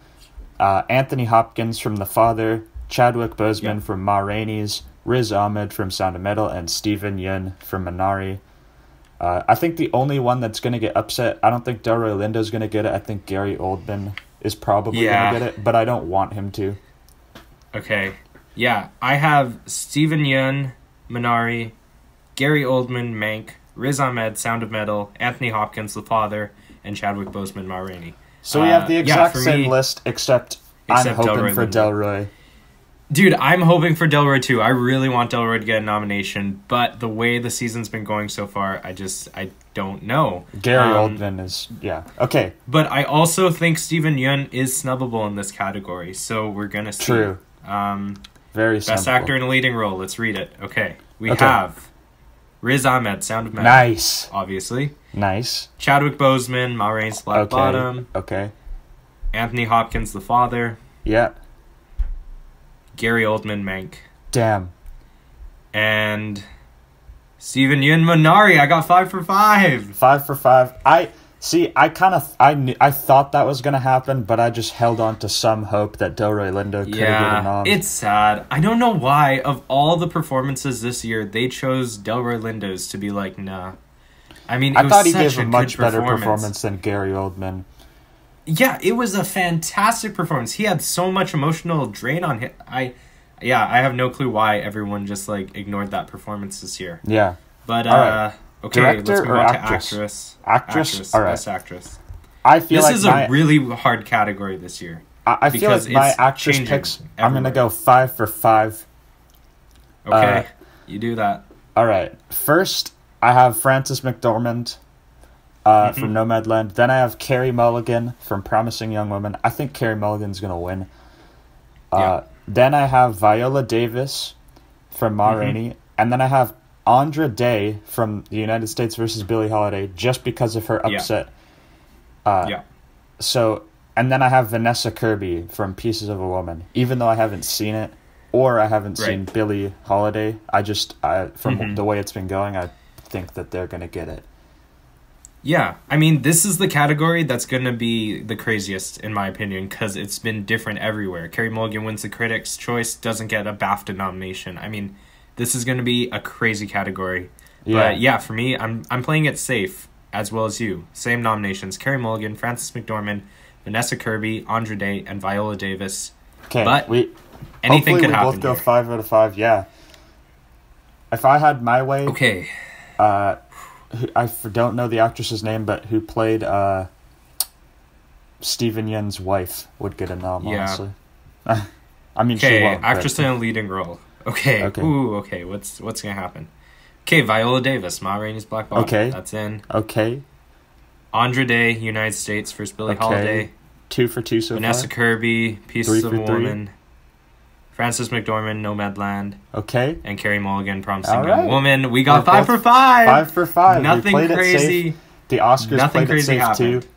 Anthony Hopkins from The Father, Chadwick Boseman from Ma Rainey's, Riz Ahmed from Sound of Metal, and Steven Yeun from Minari. I think the only one that's going to get upset, I don't think Delroy Lindo's going to get it. I think Gary Oldman is probably going to get it, but I don't want him to. Okay. Yeah, I have Steven Yeun, Minari, Gary Oldman, Mank, Riz Ahmed, Sound of Metal, Anthony Hopkins, The Father, and Chadwick Boseman, Ma Rainey. So we have the exact same list, except I'm hoping for Delroy. Dude, I'm hoping for Delroy too. I really want Delroy to get a nomination, but the way the season's been going so far, I don't know. Gary Oldman is, yeah. Okay. But I also think Steven Yeun is snubbable in this category, so we're gonna see. True. Very Best simple. actor in a leading role. Let's read it. Okay. We have Riz Ahmed, Sound of Metal. Nice. Obviously. Nice. Chadwick Boseman, Ma Rainey's Black Bottom. Okay. Anthony Hopkins, The Father. Yeah. Gary Oldman, Mank. Damn. And Steven Yeun, Minari. I got 5 for 5. 5 for 5. I thought that was gonna happen, but I just held on to some hope that Delroy Lindo could have get a nom. It's sad. I don't know why. Of all the performances this year, they chose Delroy Lindo's to be like, nah. I mean, I thought he gave a much better performance than Gary Oldman. Yeah, it was a fantastic performance. He had so much emotional drain on him. I have no clue why everyone just like ignored that performance this year. Yeah. But right. okay, Director let's move or on actress? to actress. Actress? All right. Best actress. I feel this like is a really hard category this year. I feel like my actress picks. I'm gonna go 5 for 5. Okay, you do that. All right. First, I have Frances McDormand from Nomadland. Then I have Carey Mulligan from Promising Young Woman. I think Carey Mulligan's gonna win. Then I have Viola Davis from Ma Rainey, and then I have Andra Day from The United States versus Billie Holiday, just because of her upset. So, and then I have Vanessa Kirby from Pieces of a Woman. Even though I haven't seen it, or I haven't seen Billie Holiday, from the way it's been going, I think that they're gonna get it. Yeah, I mean, this is the category that's going to be the craziest, in my opinion, because it's been different everywhere. Carey Mulligan wins the Critics' Choice, doesn't get a BAFTA nomination. I mean, this is going to be a crazy category. Yeah. But yeah, for me, I'm playing it safe, as well as you. Same nominations: Carey Mulligan, Frances McDormand, Vanessa Kirby, Andra Day, and Viola Davis. Okay, but anything could happen. Both go 5 out of 5. Yeah. If I had my way, okay. I don't know the actress's name, but who played Steven Yeun's wife would get a nom, honestly. I mean, she won't. Actress in a leading role. Okay. Ooh, okay. What's gonna happen? Okay, Viola Davis, Ma Rainey's Black Bottom. Okay. That's in. Okay. Andra Day, United States versus Billie Holiday. 2 for 2 so Vanessa far. Kirby, Pieces of a 3 for 3. Woman. Frances McDormand, Nomadland. Okay. And Carey Mulligan, Promising Young Woman. We got 5 for 5. 5 for 5. Nothing we played crazy. It safe. The Oscars Nothing played crazy it safe happened. too.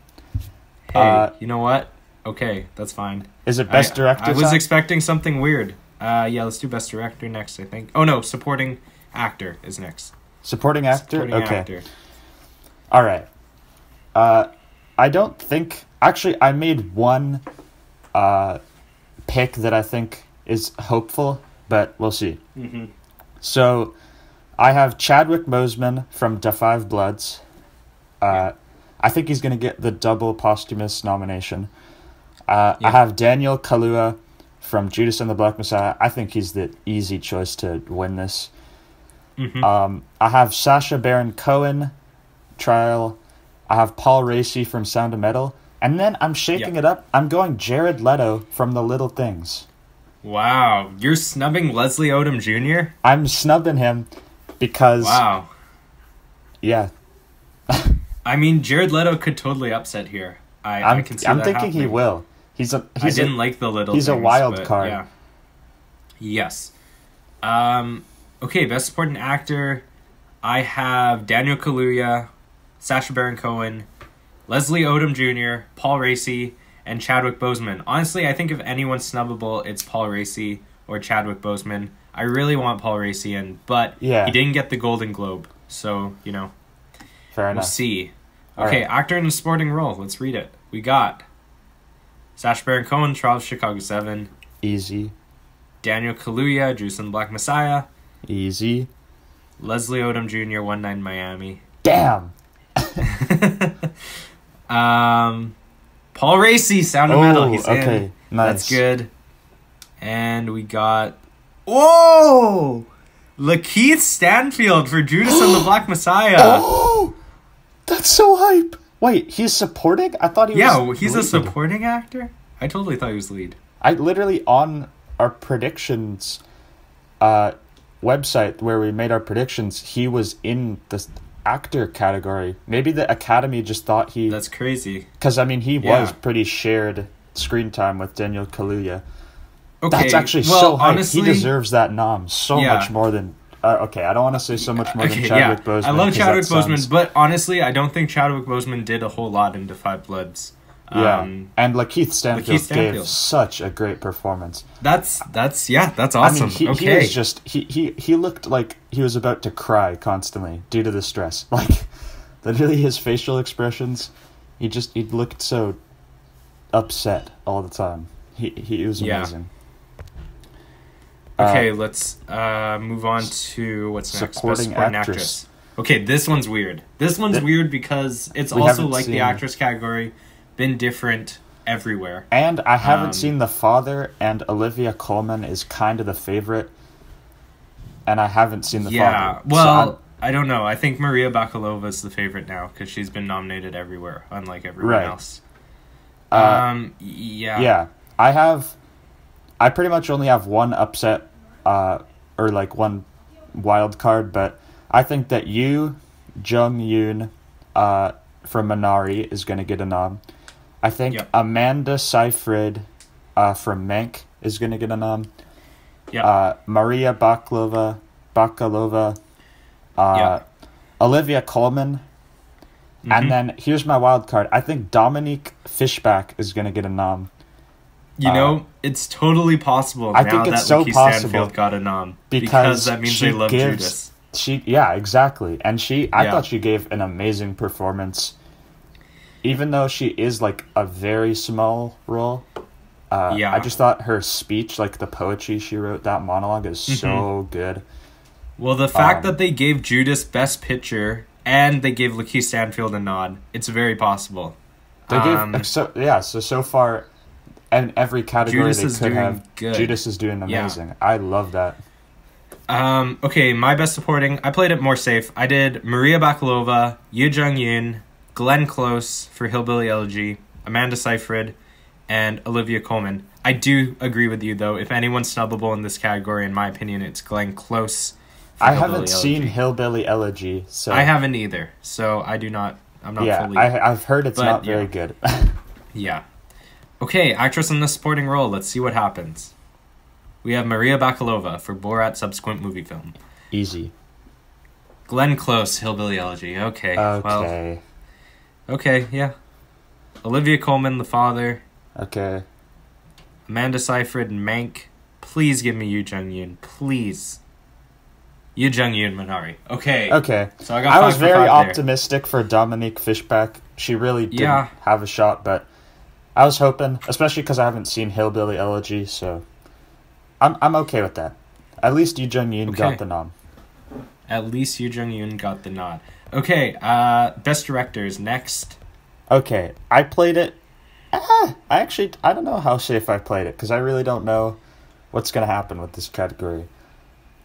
Hey, you know what? Okay, that's fine. Is it Best Director? I was expecting something weird. Yeah, let's do Best Director next, I think. Oh no, Supporting Actor is next. Supporting Actor? Supporting Actor. All right. I don't think... Actually, I made one pick that I think is hopeful, but we'll see. So, I have Chadwick Boseman from Da 5 Bloods. I think he's going to get the double posthumous nomination. I have Daniel Kaluuya from Judas and the Black Messiah. I think he's the easy choice to win this. I have Sacha Baron Cohen, Trial. I have Paul Raci from Sound of Metal. And then I'm shaking it up. I'm going Jared Leto from The Little Things. Wow. You're snubbing Leslie Odom Jr.? I'm snubbing him because... Wow. Yeah. I mean, Jared Leto could totally upset here. I can see that I'm thinking happening. he will. I didn't like The Little Things. He's a wild card. Yeah. Yes. Okay, Best Supporting Actor. I have Daniel Kaluuya, Sacha Baron Cohen, Leslie Odom Jr., Paul Raci, and Chadwick Boseman. Honestly, I think if anyone's snubbable, it's Paul Raci or Chadwick Boseman. I really want Paul Raci in, but he didn't get the Golden Globe, so, you know. Fair enough. We'll see. Okay, actor in a supporting role. Let's read it. We got Sacha Baron Cohen, Trial of Chicago 7. Easy. Daniel Kaluuya, Judas and the Black Messiah. Easy. Leslie Odom Jr., 1-9 Miami. Damn! Paul Raci, Sound of Metal. He's in. Nice. That's good. And we got... Whoa! Lakeith Stanfield for Judas and the Black Messiah. Oh! That's so hype! Wait, he's supporting? I thought he was he's lead. a supporting actor? I totally thought he was lead. I literally, on our predictions website where we made our predictions, he was in the actor category. Maybe the Academy just thought he... That's crazy. Because, I mean, he was pretty shared screen time with Daniel Kaluuya. Okay, that's actually so high. Honestly, he deserves that nom so much more than... okay, I don't want to say so much more than Chadwick Boseman. I love Chadwick Boseman, but honestly, I don't think Chadwick Boseman did a whole lot in Defy Bloods. And Lakeith Stanfield gave such a great performance. That's awesome. I mean, he was just he looked like he was about to cry constantly due to the stress. Like, literally, his facial expressions, he looked so upset all the time. He was amazing. Okay, let's move on to what's next. Supporting actress. Okay, this one's weird. This one's weird because it's also like the actress category, been different everywhere. And I haven't seen The Father, and Olivia Colman is kind of the favorite. And I haven't seen The Father. Yeah, well, so I don't know. I think Maria Bakalova is the favorite now because she's been nominated everywhere, unlike everyone else. Yeah. I pretty much only have one upset, or like one wild card, but I think that Yoo Jung-yoon from Minari is going to get a nom. I think Amanda Seyfried from Mank is going to get a nom. Maria Bakalova, Olivia Colman, and then here's my wild card. I think Dominique Fishback is going to get a nom. You know, it's totally possible. I think it's so possible. Stanfield got a nom because that means they love Judas. Exactly, and I thought she gave an amazing performance, even though she is like a very small role. I just thought her speech, like the poetry she wrote, that monologue is so good. Well, the fact that they gave Judas Best Picture and they gave Lakeith Stanfield a nod, it's very possible. They gave so far. And every category Judas they could have, good. Judas is doing amazing. I love that. Okay, my best supporting, I played it more safe. I did Maria Bakalova, Yoo Jung-yoon, Glenn Close for Hillbilly Elegy, Amanda Seyfried, and Olivia Colman. I do agree with you, though. If anyone's snubbable in this category, in my opinion, it's Glenn Close. I haven't seen Hillbilly Elegy, so I haven't either. So I'm not fully. I've heard it's not very good. Yeah. Okay, actress in the supporting role. Let's see what happens. We have Maria Bakalova for Borat's subsequent movie film. Easy. Glenn Close, Hillbilly Elegy. Okay. Well, okay, yeah. Olivia Colman, The Father. Okay. Amanda Seyfried, Mank. Please give me Yoo Jung-yoon. Please. Yoo Jung-yoon, Minari. Okay. So I was very optimistic for Dominique Fishback. She really didn't have a shot, but I was hoping, especially because I haven't seen Hillbilly Elegy, so I'm okay with that. At least Yoo Jung-yoon got the nom. At least Yoo Jung-yoon got the nod. Okay, best directors next. Okay, I played it. I don't know how safe I played it because I really don't know what's gonna happen with this category.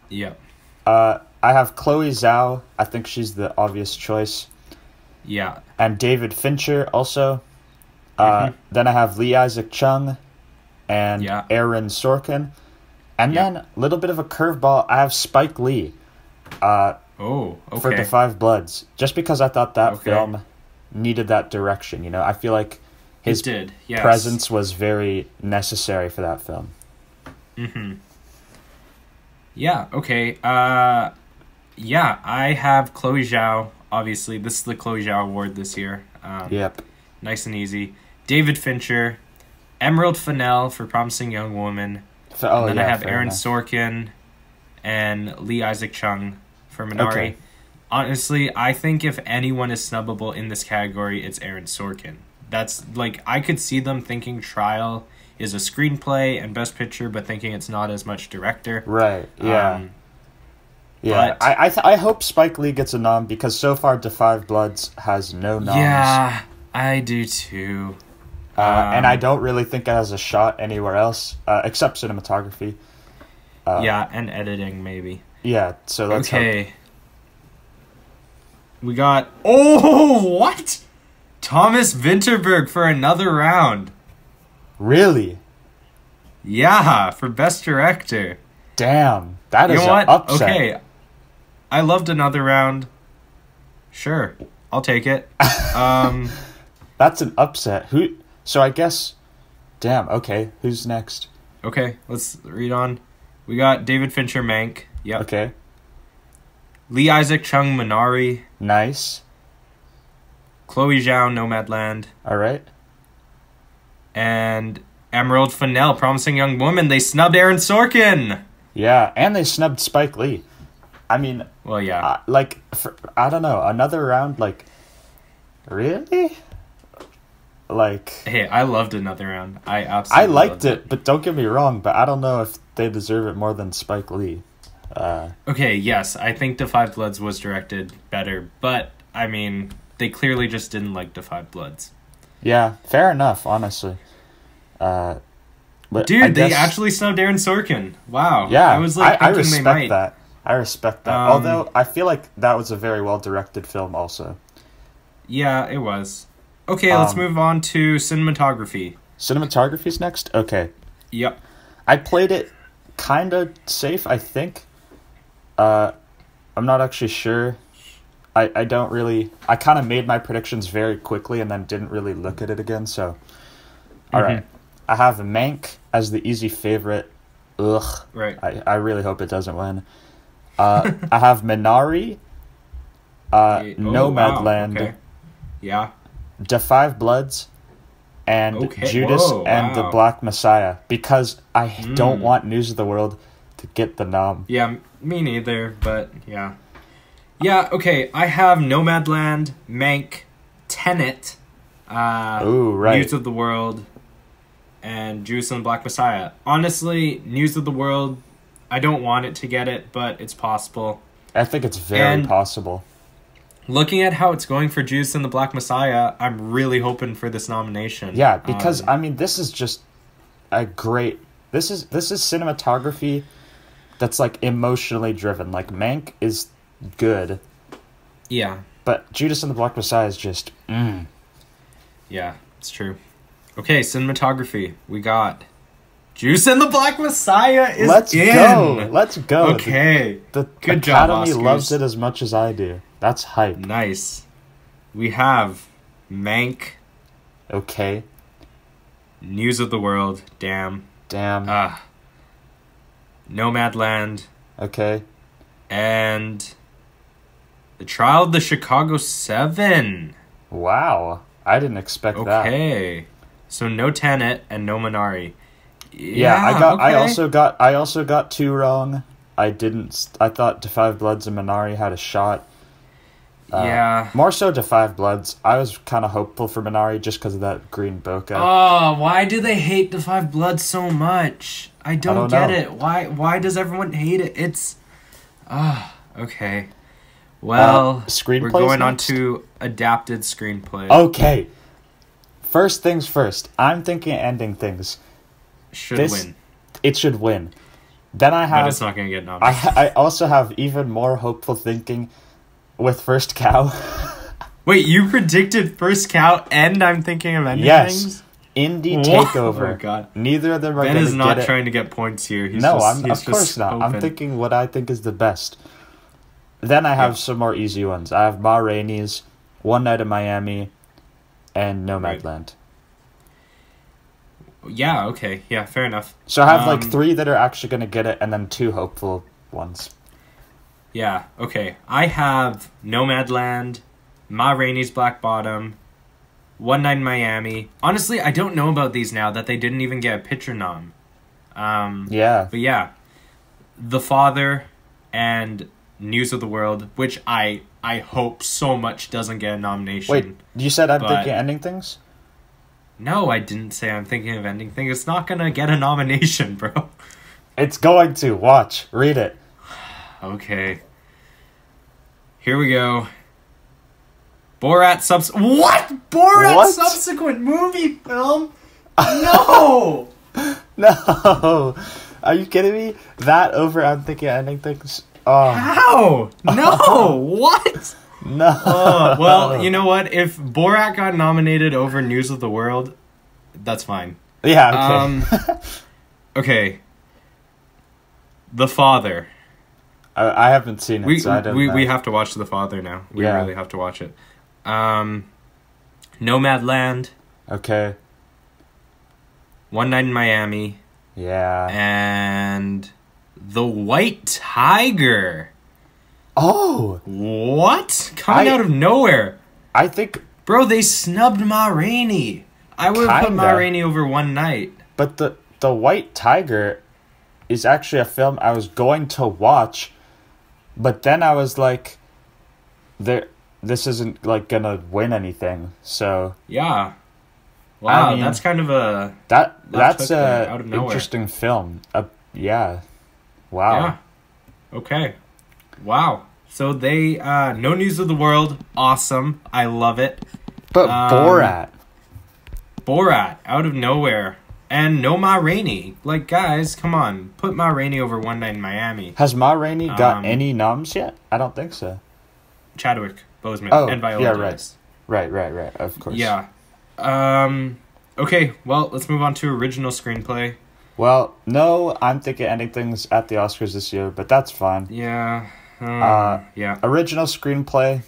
Yep. I have Chloe Zhao. I think she's the obvious choice. Yeah. And David Fincher also. Then I have Lee Isaac Chung and Aaron Sorkin. And then, a little bit of a curveball, I have Spike Lee for The Five Bloods. Just because I thought that film needed that direction, you know? I feel like his presence was very necessary for that film. Mm-hmm. Yeah, okay. I have Chloe Zhao, obviously. This is the Chloe Zhao Award this year. Nice and easy. David Fincher, Emerald Fennell for Promising Young Woman, and then I have Aaron Sorkin and Lee Isaac Chung for Minari. Okay. Honestly, I think if anyone is snubbable in this category, it's Aaron Sorkin. That's, like, I could see them thinking Trial is a screenplay and Best Picture, but thinking it's not as much director. Right, yeah. I hope Spike Lee gets a nom because so far The Five Bloods has no noms. Yeah, I do too. And I don't really think it has a shot anywhere else, except cinematography. And editing, maybe. Yeah, so let's hope. We got... Oh, what? Thomas Vinterberg for another round. Really? Yeah, for Best Director. Damn, that is an upset. Okay, I loved Another Round. Sure, I'll take it. That's an upset. So I guess... Damn, okay. Who's next? Okay, let's read on. We got David Fincher, Mank. Yep. Okay. Lee Isaac Chung, Minari. Nice. Chloe Zhao, Nomadland. All right. And Emerald Fennell, Promising Young Woman. They snubbed Aaron Sorkin. Yeah, and they snubbed Spike Lee. I mean... Well, yeah. I don't know. Another Round, like... Really? Like... Hey, I loved Another Round. I absolutely liked it, but don't get me wrong, but I don't know if they deserve it more than Spike Lee. Okay, yes, I think Da 5 Bloods was directed better, but, I mean, they clearly just didn't like Da 5 Bloods. Yeah, fair enough, honestly. But dude, they actually snubbed Aaron Sorkin. Wow. Yeah, I was like, I thinking respect they might. that. I respect that. Although, I feel like that was a very well-directed film also. Yeah, it was. Okay, let's move on to cinematography. Cinematography's next? Okay. Yep. I played it kind of safe, I think. I'm not actually sure. I don't really... I kind of made my predictions very quickly and then didn't really look at it again, so... Alright. I have Mank as the easy favorite. Ugh. Right. I really hope it doesn't win. I have Minari, Nomadland, okay. Yeah. Da 5 Bloods, and Judas and the Black Messiah, because I don't want News of the World to get the nom. Yeah, me neither, but yeah. Yeah, okay, I have Nomadland, Mank, Tenet, News of the World, and Judas and the Black Messiah. Honestly, News of the World, I don't want it to get it, but it's possible. I think it's very possible. Looking at how it's going for Judas and the Black Messiah, I'm really hoping for this nomination. Yeah, because I mean, this is just a great. This is cinematography that's like emotionally driven. Like Mank is good. Yeah. But Judas and the Black Messiah is just. Yeah, it's true. Okay, cinematography. We got Judas and the Black Messiah is Let's go. Okay. The Good job, Academy Oscars. loves it as much as I do. That's hype. Nice. We have Mank. Okay. News of the World. Damn. Nomadland. Okay. And The Trial of the Chicago 7. Wow. I didn't expect that. Okay. So no Tenet and no Minari. Yeah, I also got 2 wrong. I thought Da 5 Bloods and Minari had a shot. Yeah. More so Da 5 Bloods. I was kind of hopeful for Minari just because of that green bokeh. Oh, why do they hate Da 5 Bloods so much? I don't get know. it. Why does everyone hate it? It's... okay. Well, we're going on to adapted screenplay. Okay. First things first. I'm thinking ending things. Win. It should win. Then I have... But it's not going to get nominated. I also have even more hopeful thinking with First Cow. Wait, you predicted First Cow and I'm thinking of ending things? Indie Takeover. Oh my god. Neither of them are going to Ben get is not trying to get points here. Of course not. I'm thinking what I think is the best. Then I have some more easy ones. I have Ma Rainey's, One Night in Miami, and Nomadland. Right. Yeah, okay. Yeah, fair enough. So I have 3 that are actually going to get it, and then 2 hopeful ones. Yeah, okay. I have Nomadland, Ma Rainey's Black Bottom, One Night in Miami. Honestly, I don't know about these now that they didn't even get a picture nom. Yeah. But yeah, The Father and News of the World, which I hope so much doesn't get a nomination. Wait, you said I'm thinking ending things? No, I didn't say I'm thinking of ending things. It's not gonna get a nomination, bro. It's going to. Watch. Read it. Okay. Here we go. Borat subsequent movie film? No! No! Are you kidding me? That over I'm thinking ending things? Oh. How? No! What? No. Well, you know what? If Borat got nominated over News of the World, that's fine. Yeah, okay. Okay. The Father. I haven't seen it, so I don't know. We have to watch The Father now. We Yeah. really have to watch it. Nomadland. Okay. One Night in Miami. Yeah. And The White Tiger. Oh! What? Coming out of nowhere. I think... Bro, they snubbed Ma Rainey. I would have put Ma Kinda. Rainey over One Night. But the White Tiger is actually a film I was going to watch, but then I was like, this isn't like gonna win anything. So Yeah. Wow, I mean, that's kind of a... that's took there out a of nowhere. interesting film. Yeah. Wow. Yeah. Okay. Wow. So they, No News of the World, awesome. I love it. But Borat, out of nowhere. And no Ma Rainey. Like, guys, come on. Put Ma Rainey over One Night in Miami. Has Ma Rainey got any noms yet? I don't think so. Chadwick Boseman and Viola yeah, Davis. Right, of course. Yeah. Okay, well, let's move on to original screenplay. Well, no, I'm thinking anything's at the Oscars this year, but that's fine. Yeah. Yeah. Original screenplay,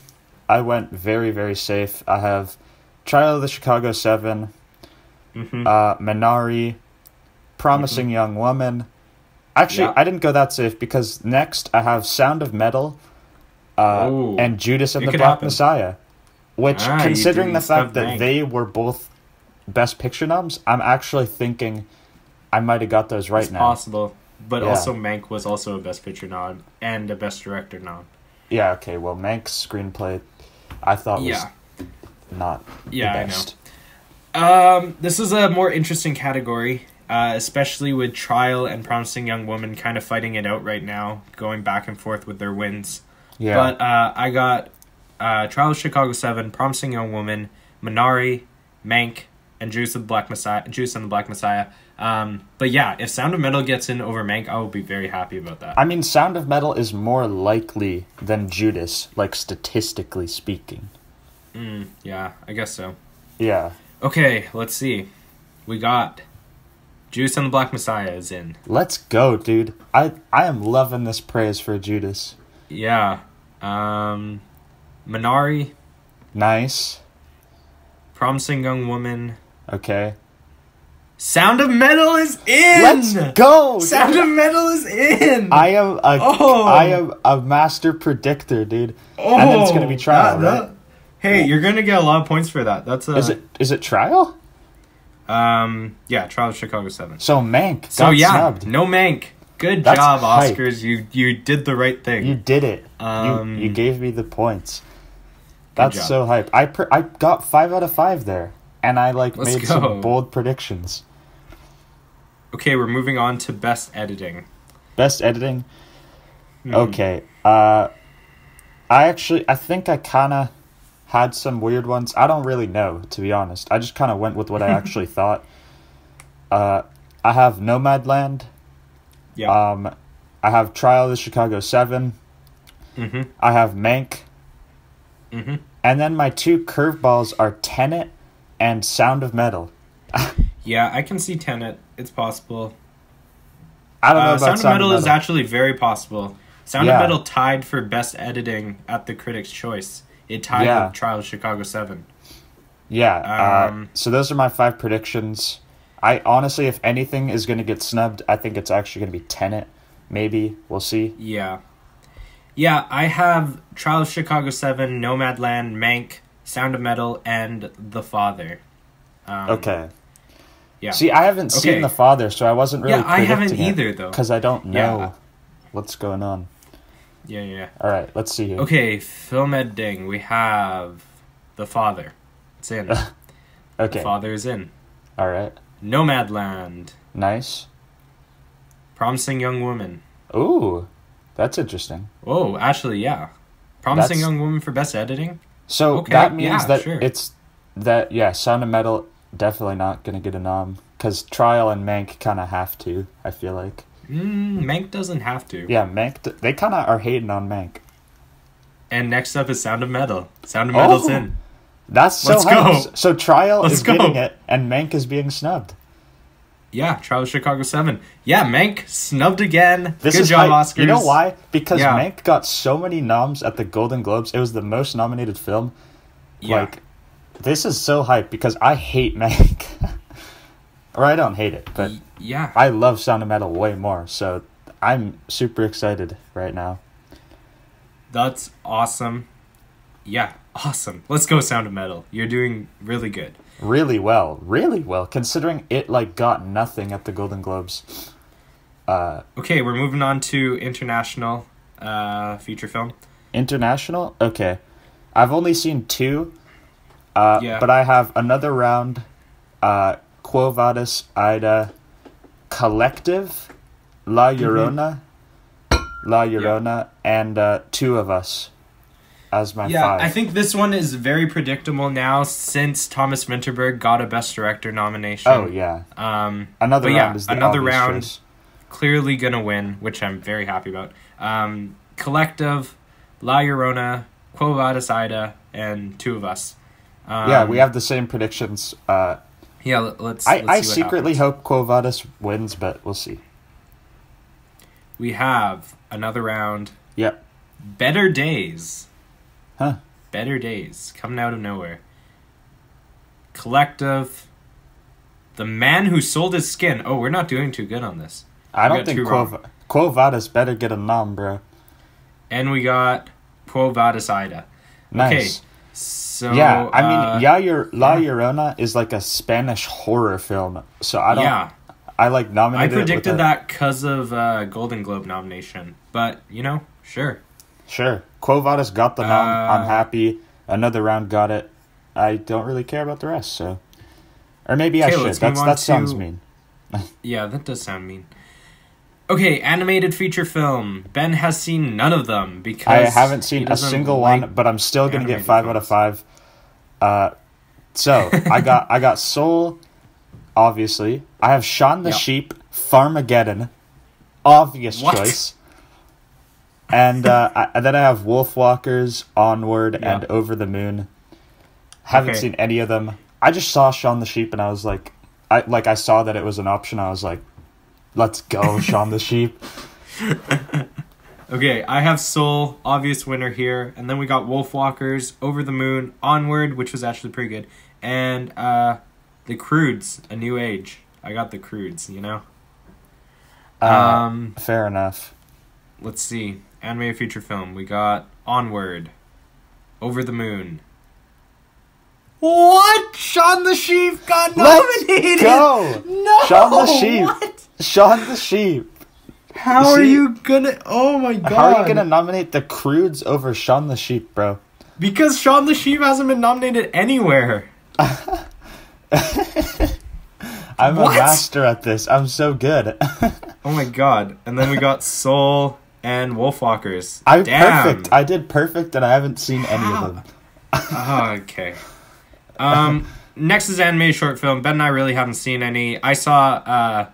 I went very, very safe. I have Trial of the Chicago 7, Minari, Promising Young Woman. Actually, I didn't go that safe because next I have Sound of Metal and Judas and the Black Messiah. Which, considering the fact that they were both Best Picture noms, I'm actually thinking I might have got those right now. It's possible. But also Mank was also a Best Picture nom and a Best Director nom. Yeah, okay, well, Mank's screenplay I thought was not the best. I know. This is a more interesting category, especially with Trial and Promising Young Woman kind of fighting it out right now, going back and forth with their wins. Yeah. But I got Trial of Chicago 7, Promising Young Woman, Minari, Mank, and Juice and the Black Messiah. But yeah, if Sound of Metal gets in over Mank, I will be very happy about that. I mean, Sound of Metal is more likely than Judas, like statistically speaking. Yeah, I guess so. Yeah. Okay, let's see. We got Juice and the Black Messiah is in. Let's go, dude. I am loving this praise for Judas. Yeah. Minari. Nice. Promising Young Woman. Okay. Sound of Metal is in! Let's go! Sound of Metal is in! I am a master predictor, dude. And then it's gonna be Trial, right? Hey, you're gonna get a lot of points for that. That's Is it Trial? Yeah, Trial of Chicago 7. So Mank got snubbed. No Mank. Good That's job, hype. Oscars. You did the right thing. You did it. You gave me the points. That's so hype. I got 5 out of 5 there, and I made some bold predictions. Okay, we're moving on to Best Editing. Best Editing. Okay. I think I kind of had some weird ones. I don't really know, to be honest. I just kind of went with what I actually thought. I have Nomadland. Yeah. I have Trial of the Chicago 7. I have Mank. And then my 2 curveballs are Tenet and Sound of Metal. Yeah, I can see Tenet. It's possible. I don't know about Sound of Metal is actually very possible. Sound of Metal tied for Best Editing at the Critics' Choice. It tied with Trial of Chicago 7. Yeah. So those are my 5 predictions. I honestly, if anything is going to get snubbed, I think it's actually going to be Tenet. Maybe. We'll see. Yeah. Yeah, I have Trial of Chicago 7, Nomadland, Mank, Sound of Metal, and The Father. Okay. Yeah. See, I haven't seen The Father, so I wasn't really predicting I haven't either, though. Because I don't know what's going on. Yeah. All right, let's see here. Okay, film editing. We have The Father. It's in. Okay. The Father is in. All right. Nomadland. Nice. Promising Young Woman. Ooh, that's interesting. Oh, actually, yeah. Promising Young Woman for Best Editing? So that means that Sound of Metal definitely not going to get a nom. Because Trial and Mank kind of have to, I feel like. Mank doesn't have to. Yeah, Mank, they kind of are hating on Mank. And next up is Sound of Metal. Sound of Metal's in. That's so hype. So Trial is getting it, and Mank is being snubbed. Yeah, Trial of Chicago 7. Yeah, Mank snubbed again. This Good is job, Oscars. You know why? Because Yeah. Mank got so many noms at the Golden Globes. It was the most nominated film. Yeah. Like, this is so hype because I hate Mank. Or I don't hate it, but yeah. I love Sound of Metal way more. So I'm super excited right now. That's awesome. Yeah, awesome. Let's go, Sound of Metal. You're doing really good. Really well, considering it like got nothing at the Golden Globes. Okay, we're moving on to international feature film. International? Okay. I've only seen 2, Yeah. but I have Another Round, Quo Vadis, Ida, Collective, La Llorona, and Two of Us as my 5. I think this one is very predictable now since Thomas Vinterberg got a Best Director nomination. Oh, yeah. Another Round is the Another obvious Round choice. clearly gonna win, which I'm very happy about. Collective, La Llorona, Quo Vadis, Ida, and Two of Us. Yeah, we have the same predictions. Yeah, let's I see what secretly happens. hope Quo Vadis wins, but we'll see. We have Another Round. Yep. Better Days. Huh. Better Days. Coming out of nowhere. Collective. The Man Who Sold His Skin. Oh, we're not doing too good on this. I We don't got think two wrong. Quo Vadis better get a nom, bro. And we got Quo Vadis, Ida. Nice. Okay, so... Yeah, I mean, La yeah. Llorona is like a Spanish horror film, so I don't... Yeah. I like I nominated it predicted with that because of Golden Globe nomination. But, sure. Sure. Quo Vadis got the nom. I'm happy. Another Round got it. I don't really care about the rest, so... Or maybe I Okay, should. let's move on That sounds to- mean. Yeah, that does sound mean. Okay, animated feature film. Ben has seen none of them because I haven't he seen a doesn't single like one, but I'm still going to get animated 5 out of 5. So, I got Soul, obviously. I have Shaun the Yep. Sheep, Farmageddon, obvious What? choice. And and then I have Wolfwalkers, Onward, Yeah. and Over the Moon. Haven't Okay. seen any of them. I just saw Shaun the Sheep, and I was like, I saw that it was an option. I was like, let's go, Shaun the Sheep. Okay, I have Soul, obvious winner here, and then we got Wolfwalkers, Over the Moon, Onward, which was actually pretty good, and The Croods, A New Age. I got The Croods, Fair enough. Let's see. Animated feature film. We got Onward, Over the Moon. What? Shaun the Sheep got nominated. Let's go! No. Shaun the Sheep. What? Shaun the Sheep. How are See? you gonna? Oh my god! How are you gonna nominate The Croods over Shaun the Sheep, bro? Because Shaun the Sheep hasn't been nominated anywhere. I'm What? a master at this. I'm so good. Oh my god! And then we got Soul and Wolfwalkers. I'm Damn. perfect. I did perfect, and I haven't seen any of them. Oh, okay. Next is animated short film. Ben and I really haven't seen any. I saw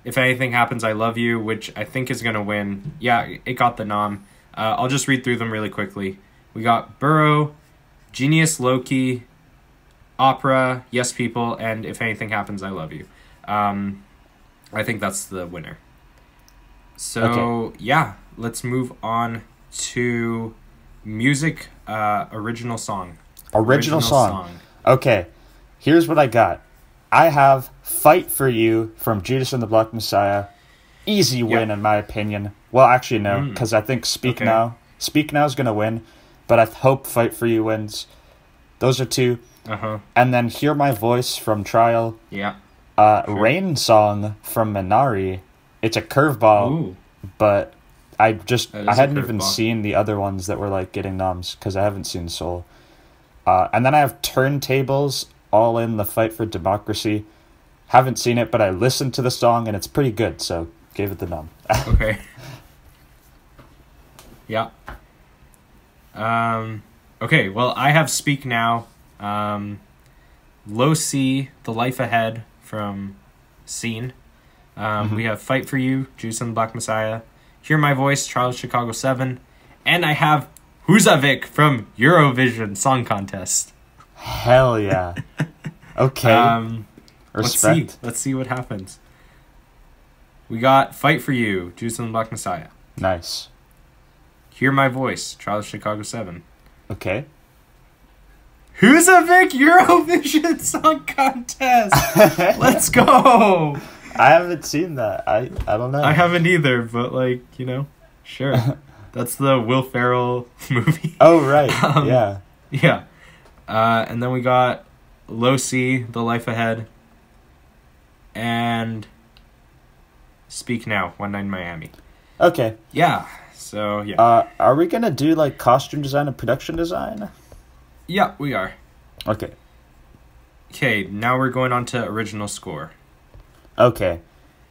If Anything Happens, I Love You, which I think is gonna win. Yeah, it got the nom. I'll just read through them really quickly. We got Burrow, Genius Loki, Opera, Yes People, and If Anything Happens, I Love You. I think that's the winner. So, Okay. yeah, let's move on to music, original song. Original song. Okay, here's what I got. I have Fight For You from Judas and the Black Messiah. Easy win, in my opinion. Well, actually, no, because I think Speak Now is going to win, but I hope Fight For You wins. Those are 2. Uh-huh. And then Hear My Voice from Trial. Yeah. Sure. Rain Song from Minari. It's a curveball, Ooh. but I That is hadn't a even curveball. seen the other ones that were like getting noms because I haven't seen Soul. And then I have Turntables, All In the Fight for Democracy. Haven't seen it, but I listened to the song and it's pretty good, so gave it the nom. Okay. Yeah. Okay, well, I have Speak Now. Low C, The Life Ahead from Scene. We have Fight For You, Judas and the Black Messiah. Hear My Voice, Trial of Chicago 7. And I have Huzavik from Eurovision Song Contest. Hell yeah. Okay. Let's Respect. see what happens. We got Fight for You, Judas and the Black Messiah. Nice. Hear My Voice, Trial of Chicago 7. Okay. Who's a big Eurovision Song Contest? Let's go! I haven't seen that. I don't know. I haven't either, but, like, you know, sure. That's the Will Ferrell movie. Oh, right. Yeah. Yeah. And then we got Low C, The Life Ahead, and Speak Now, One Night in Miami. Okay. Yeah. So, yeah. Are we going to do, like, costume design and production design? Yeah, we are. Okay. Okay, now we're going on to original score. Okay.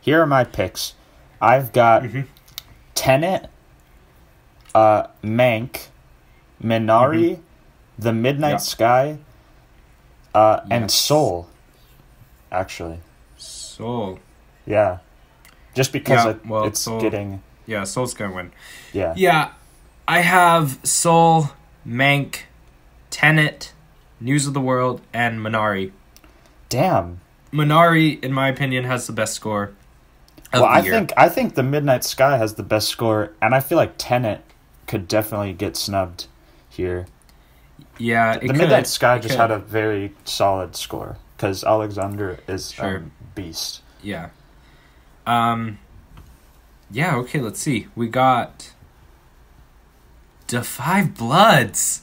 Here are my picks. I've got Tenet, Mank, Minari, The Midnight Sky, and Soul, actually. Soul. Yeah. Just because it's Soul, getting... Yeah, Soul's gonna win. Yeah. Yeah, I have Soul, Mank, Tenet, News of the World, and Minari. Damn. Minari, in my opinion, has the best score of the year. I think The Midnight Sky has the best score, and I feel like Tenet could definitely get snubbed here. Yeah, The Midnight Sky just had a very solid score, because Alexander is a beast. Yeah. Yeah, okay, let's see. We got Da 5 Bloods.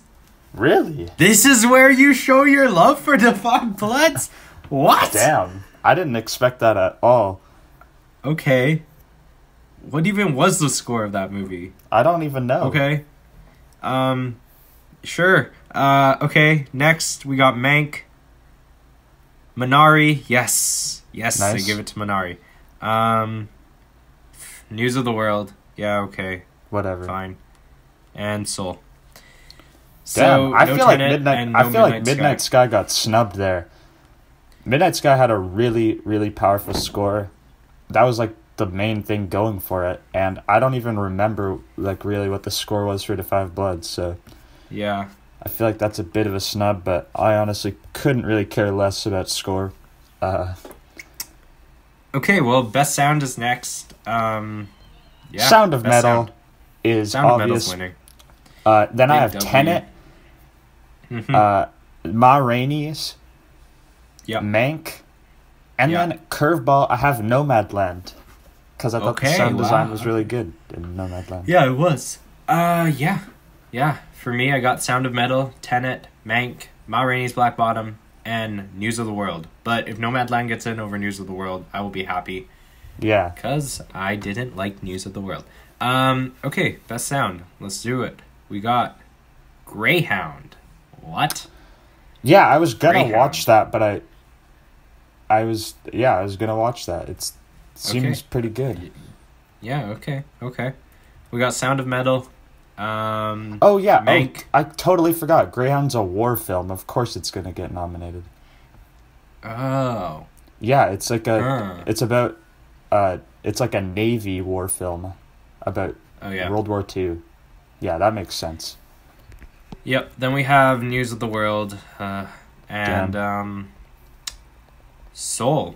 Really? This is where you show your love for Da 5 Bloods? What? Damn. I didn't expect that at all. Okay. What even was the score of that movie? I don't even know. Okay. Sure. Okay, next we got Mank. Minari, yes. Yes, nice. I give it to Minari. News of the World, yeah, okay. Whatever. Fine. And Soul. Damn, So, I no feel like Tenet Midnight Sky got snubbed there. Midnight Sky had a really, really powerful score. That was like the main thing going for it, and I don't even remember like really what the score was for Da 5 Bloods, so yeah. I feel like that's a bit of a snub, but I honestly couldn't really care less about score. Okay, well, best sound is next. Yeah. Sound of Metal is Sound of obvious. Metal's winning. Then I have Tenet, Ma Rainey's, Mank, and then Curveball. I have Nomadland, because I thought the sound design was really good in Nomadland. Yeah, it was. Yeah. For me, I got Sound of Metal, Tenet, Mank, Ma Rainey's Black Bottom, and News of the World. But if Nomadland gets in over News of the World, I will be happy. Yeah. Because I didn't like News of the World. Okay, best sound. Let's do it. We got Greyhound. What? Yeah, I was gonna watch that, but I was gonna watch that. It seems pretty good. Yeah, okay. We got Sound of Metal. Oh yeah, Mank. I totally forgot. Greyhound's a war film. Of course it's gonna get nominated. Oh. Yeah, it's like it's about it's like a Navy war film about World War II. Yeah, that makes sense. Yep. Then we have News of the World, and Soul,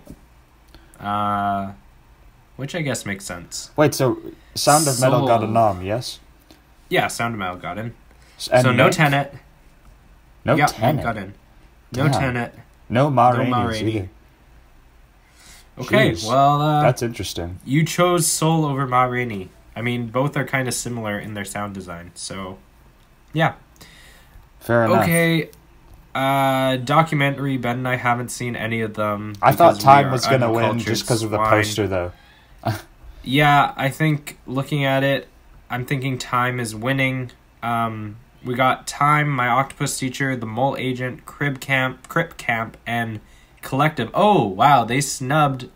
which I guess makes sense. Wait, so Sound of Metal got a nom, yes? Yeah, Sound of Metal got in. And so no Tenet. No Tenet. Got in. No Tenet. No Ma Rainey's either. Okay, Jeez, well... that's interesting. You chose Soul over Ma Rainey. I mean, both are kind of similar in their sound design, so... Yeah. Fair enough. Okay, documentary, Ben and I haven't seen any of them. I thought Time was going to win just because of the poster, though. Yeah, I think, looking at it, I'm thinking Time is winning. We got Time, My Octopus Teacher, The Mole Agent, Crip Camp, and Collective. Oh, wow, they snubbed,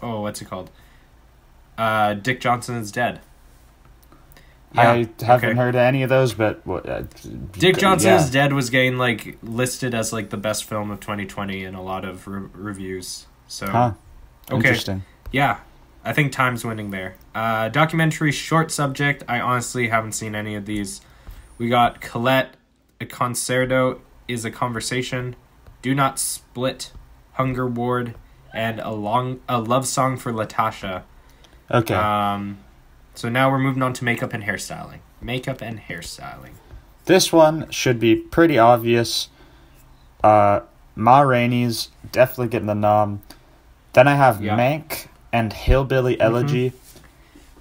what's it called? Dick Johnson is Dead. Yeah, I haven't heard any of those, but... Dick Johnson is Dead was getting, like, listed as, like, the best film of 2020 in a lot of reviews. So, Interesting. Yeah, I think Time's winning there. Documentary, short subject. I honestly haven't seen any of these. We got Colette, A Concerto is a Conversation, Do Not Split, Hunger Ward, and a love song for Latasha. Okay. So now we're moving on to makeup and hairstyling. Makeup and hairstyling. This one should be pretty obvious. Ma Rainey's definitely getting the nom. Then I have Mank and Hillbilly Elegy.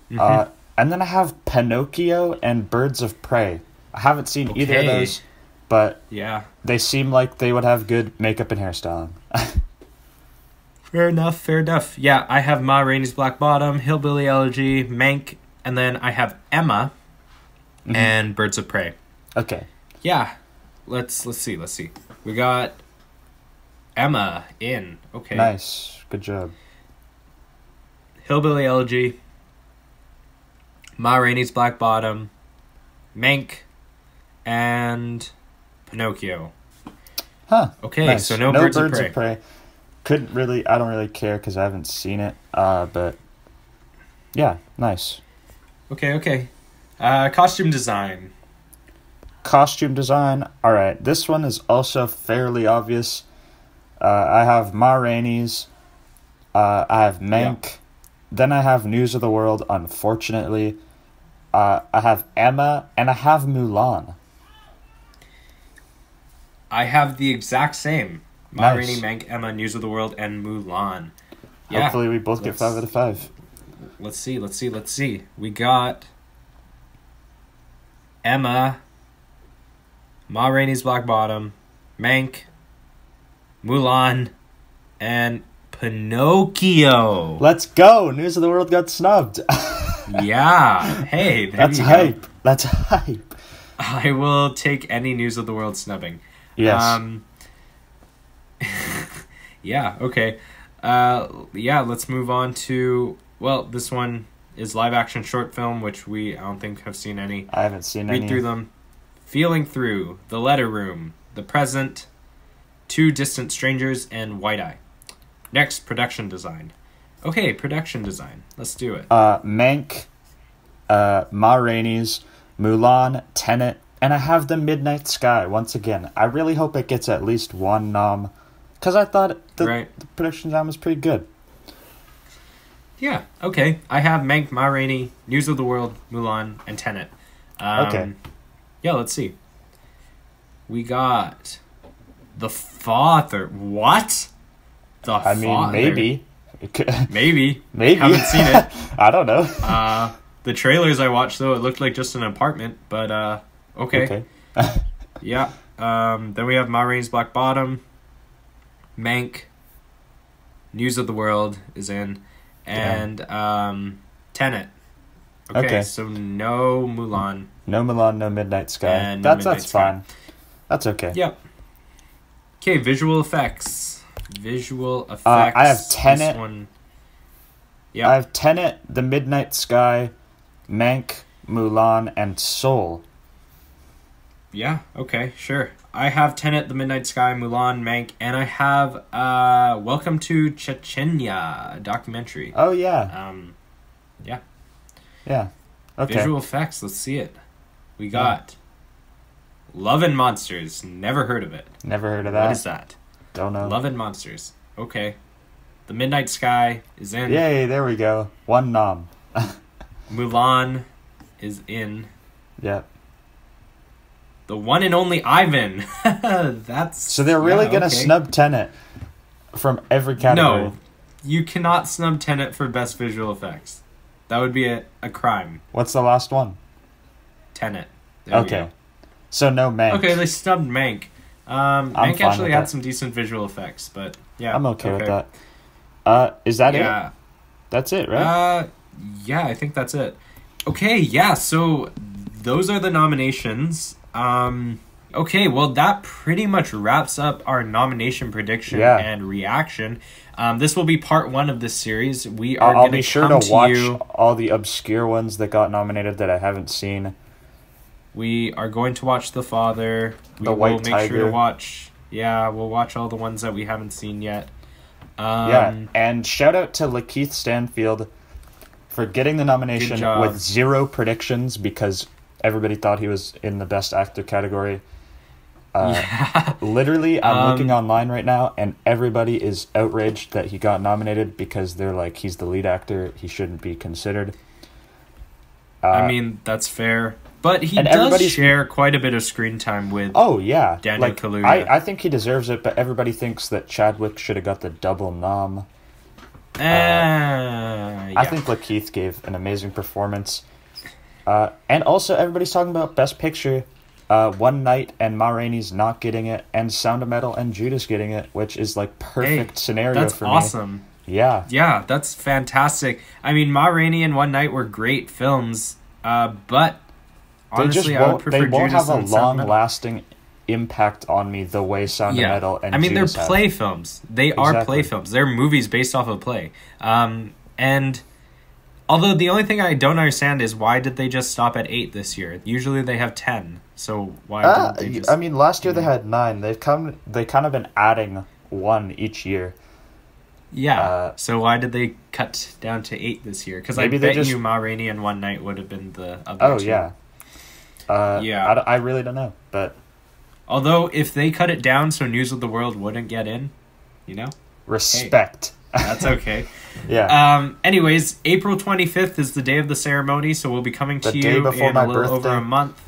And then I have Pinocchio and Birds of Prey. I haven't seen either of those, but they seem like they would have good makeup and hairstyling. Fair enough. Yeah, I have Ma Rainey's Black Bottom, Hillbilly Elegy, Mank, and then I have Emma and Birds of Prey. Okay. Yeah. Let's see. We got Emma in. Okay. Nice. Good job. Hillbilly Elegy, Ma Rainey's Black Bottom, Mank, and Pinocchio. Huh. Okay, nice. so no Birds of Prey. I don't really care because I haven't seen it. But yeah, nice. Okay. Costume design. All right, this one is also fairly obvious. I have Ma Rainey's. I have Mank. Yeah. Then I have News of the World, unfortunately. I have Emma, and I have Mulan. I have the exact same. Ma Rainey, Mank, Emma, News of the World, and Mulan. Yeah. Hopefully we both get 5 out of 5. Let's see. We got Emma, Ma Rainey's Black Bottom, Mank, Mulan, and Pinocchio. Let's go! News of the World got snubbed. Yeah. Hey, that's hype. That's hype. I will take any News of the World snubbing. Yes. Yeah, okay. Let's move on to, this one is live action short film, which I don't think have seen any. I haven't seen any. Read through them. Feeling Through, The Letter Room, The Present, Two Distant Strangers, and White Eye. Next, production design. Okay, production design. Let's do it. Mank, Ma Rainey's, Mulan, Tenet, and I have The Midnight Sky once again. I really hope it gets at least one nom, because I thought the production design was pretty good. Yeah, okay. I have Mank, Ma Rainey, News of the World, Mulan, and Tenet. Okay. Yeah, let's see. We got The Father. What? I mean, maybe. Maybe. Haven't seen it. I don't know. The trailers I watched, though, it looked like just an apartment, but okay. Yeah. Then we have Ma Rainey's Black Bottom, Mank, News of the World is in, and Tenet. Okay, so no Mulan. No Mulan, no Midnight Sky. That's fine. That's okay. Yep. Okay, visual effects. I have Tenet. I have Tenet, The Midnight Sky, Mank, Mulan, and Soul. Yeah, okay, sure. I have Tenet, The Midnight Sky, Mulan, Mank, and I have Welcome to Chechnya, a documentary. Oh, yeah. Yeah. Yeah. Okay. Visual effects, let's see it. We got Love and Monsters. Never heard of it. Never heard of that. What is that? Don't know. Love and Monsters. Okay. The Midnight Sky is in. Yay, there we go. One nom. Mulan is in. Yep. The one and only Ivan. So they're really going to snub Tenet from every category. No, you cannot snub Tenet for best visual effects. That would be a crime. What's the last one? Tenet. Okay. So no Mank. Okay, they snubbed Mank. Mank actually had some decent visual effects, but yeah. I'm okay with that. Is that it? That's it, right? Yeah, I think that's it. Okay, yeah, so those are the nominations. Okay, well, that pretty much wraps up our nomination prediction and reaction. This will be part 1 of this series. I'll be sure to watch all the obscure ones that got nominated that I haven't seen. We are going to watch The Father. The White Tiger. Sure to watch. Yeah, we'll watch all the ones that we haven't seen yet. And shout out to Lakeith Stanfield for getting the nomination with 0 predictions because everybody thought he was in the Best Actor category. Literally, I'm looking online right now, and everybody is outraged that he got nominated because they're like, he's the lead actor, he shouldn't be considered. I mean, that's fair. But he does share quite a bit of screen time with Daniel Kaluuya. I think he deserves it, but everybody thinks that Chadwick should have got the double nom. I think Lakeith gave an amazing performance. And also, everybody's talking about Best Picture. One Night and Ma Rainey's not getting it, and Sound of Metal and Judas getting it, which is like perfect scenario for me. That's awesome. Yeah. Yeah, that's fantastic. I mean, Ma Rainey and One Night were great films, but honestly, I would prefer Judas. They won't have a long-lasting impact on me the way Sound of Metal and Judas they're play films. They are play films. They're movies based off of play. And although the only thing I don't understand is why did they just stop at 8 this year? Usually they have 10. So why didn't they just... I mean, last year they had 9. They kind of been adding 1 each year. Yeah. So why did they cut down to 8 this year? Because I bet you Ma Rainey and One Night would have been the other two. Yeah. I really don't know, but... Although, if they cut it down so News of the World wouldn't get in, Respect. Hey, that's okay. Yeah. Anyways, April 25th is the day of the ceremony, so we'll be coming to you in a little over a month.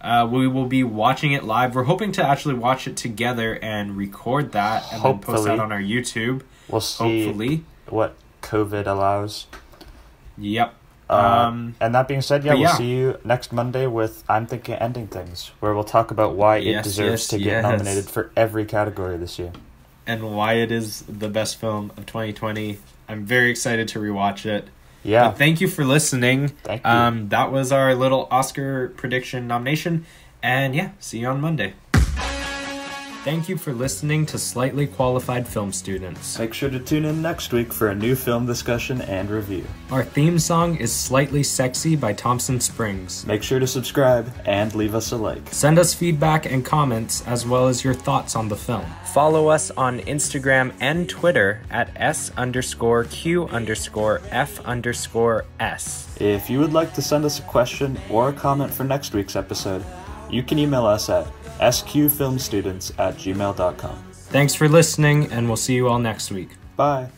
We will be watching it live. We're hoping to actually watch it together and record that and then post that on our YouTube. We'll see what COVID allows. Yep. And that being said, we'll see you next Monday with I'm Thinking Ending Things, where we'll talk about why it deserves to get nominated for every category this year. And why it is the best film of 2020. I'm very excited to rewatch it. Yeah. But thank you for listening. Thank you. That was our little Oscar prediction nomination. And see you on Monday. Thank you for listening to Slightly Qualified Film Students. Make sure to tune in next week for a new film discussion and review. Our theme song is Slightly Sexy by Thompson Springs. Make sure to subscribe and leave us a like. Send us feedback and comments as well as your thoughts on the film. Follow us on Instagram and Twitter at S_Q_F_S. If you would like to send us a question or a comment for next week's episode, you can email us at sqfilmstudents@gmail.com. Thanks for listening, and we'll see you all next week. Bye.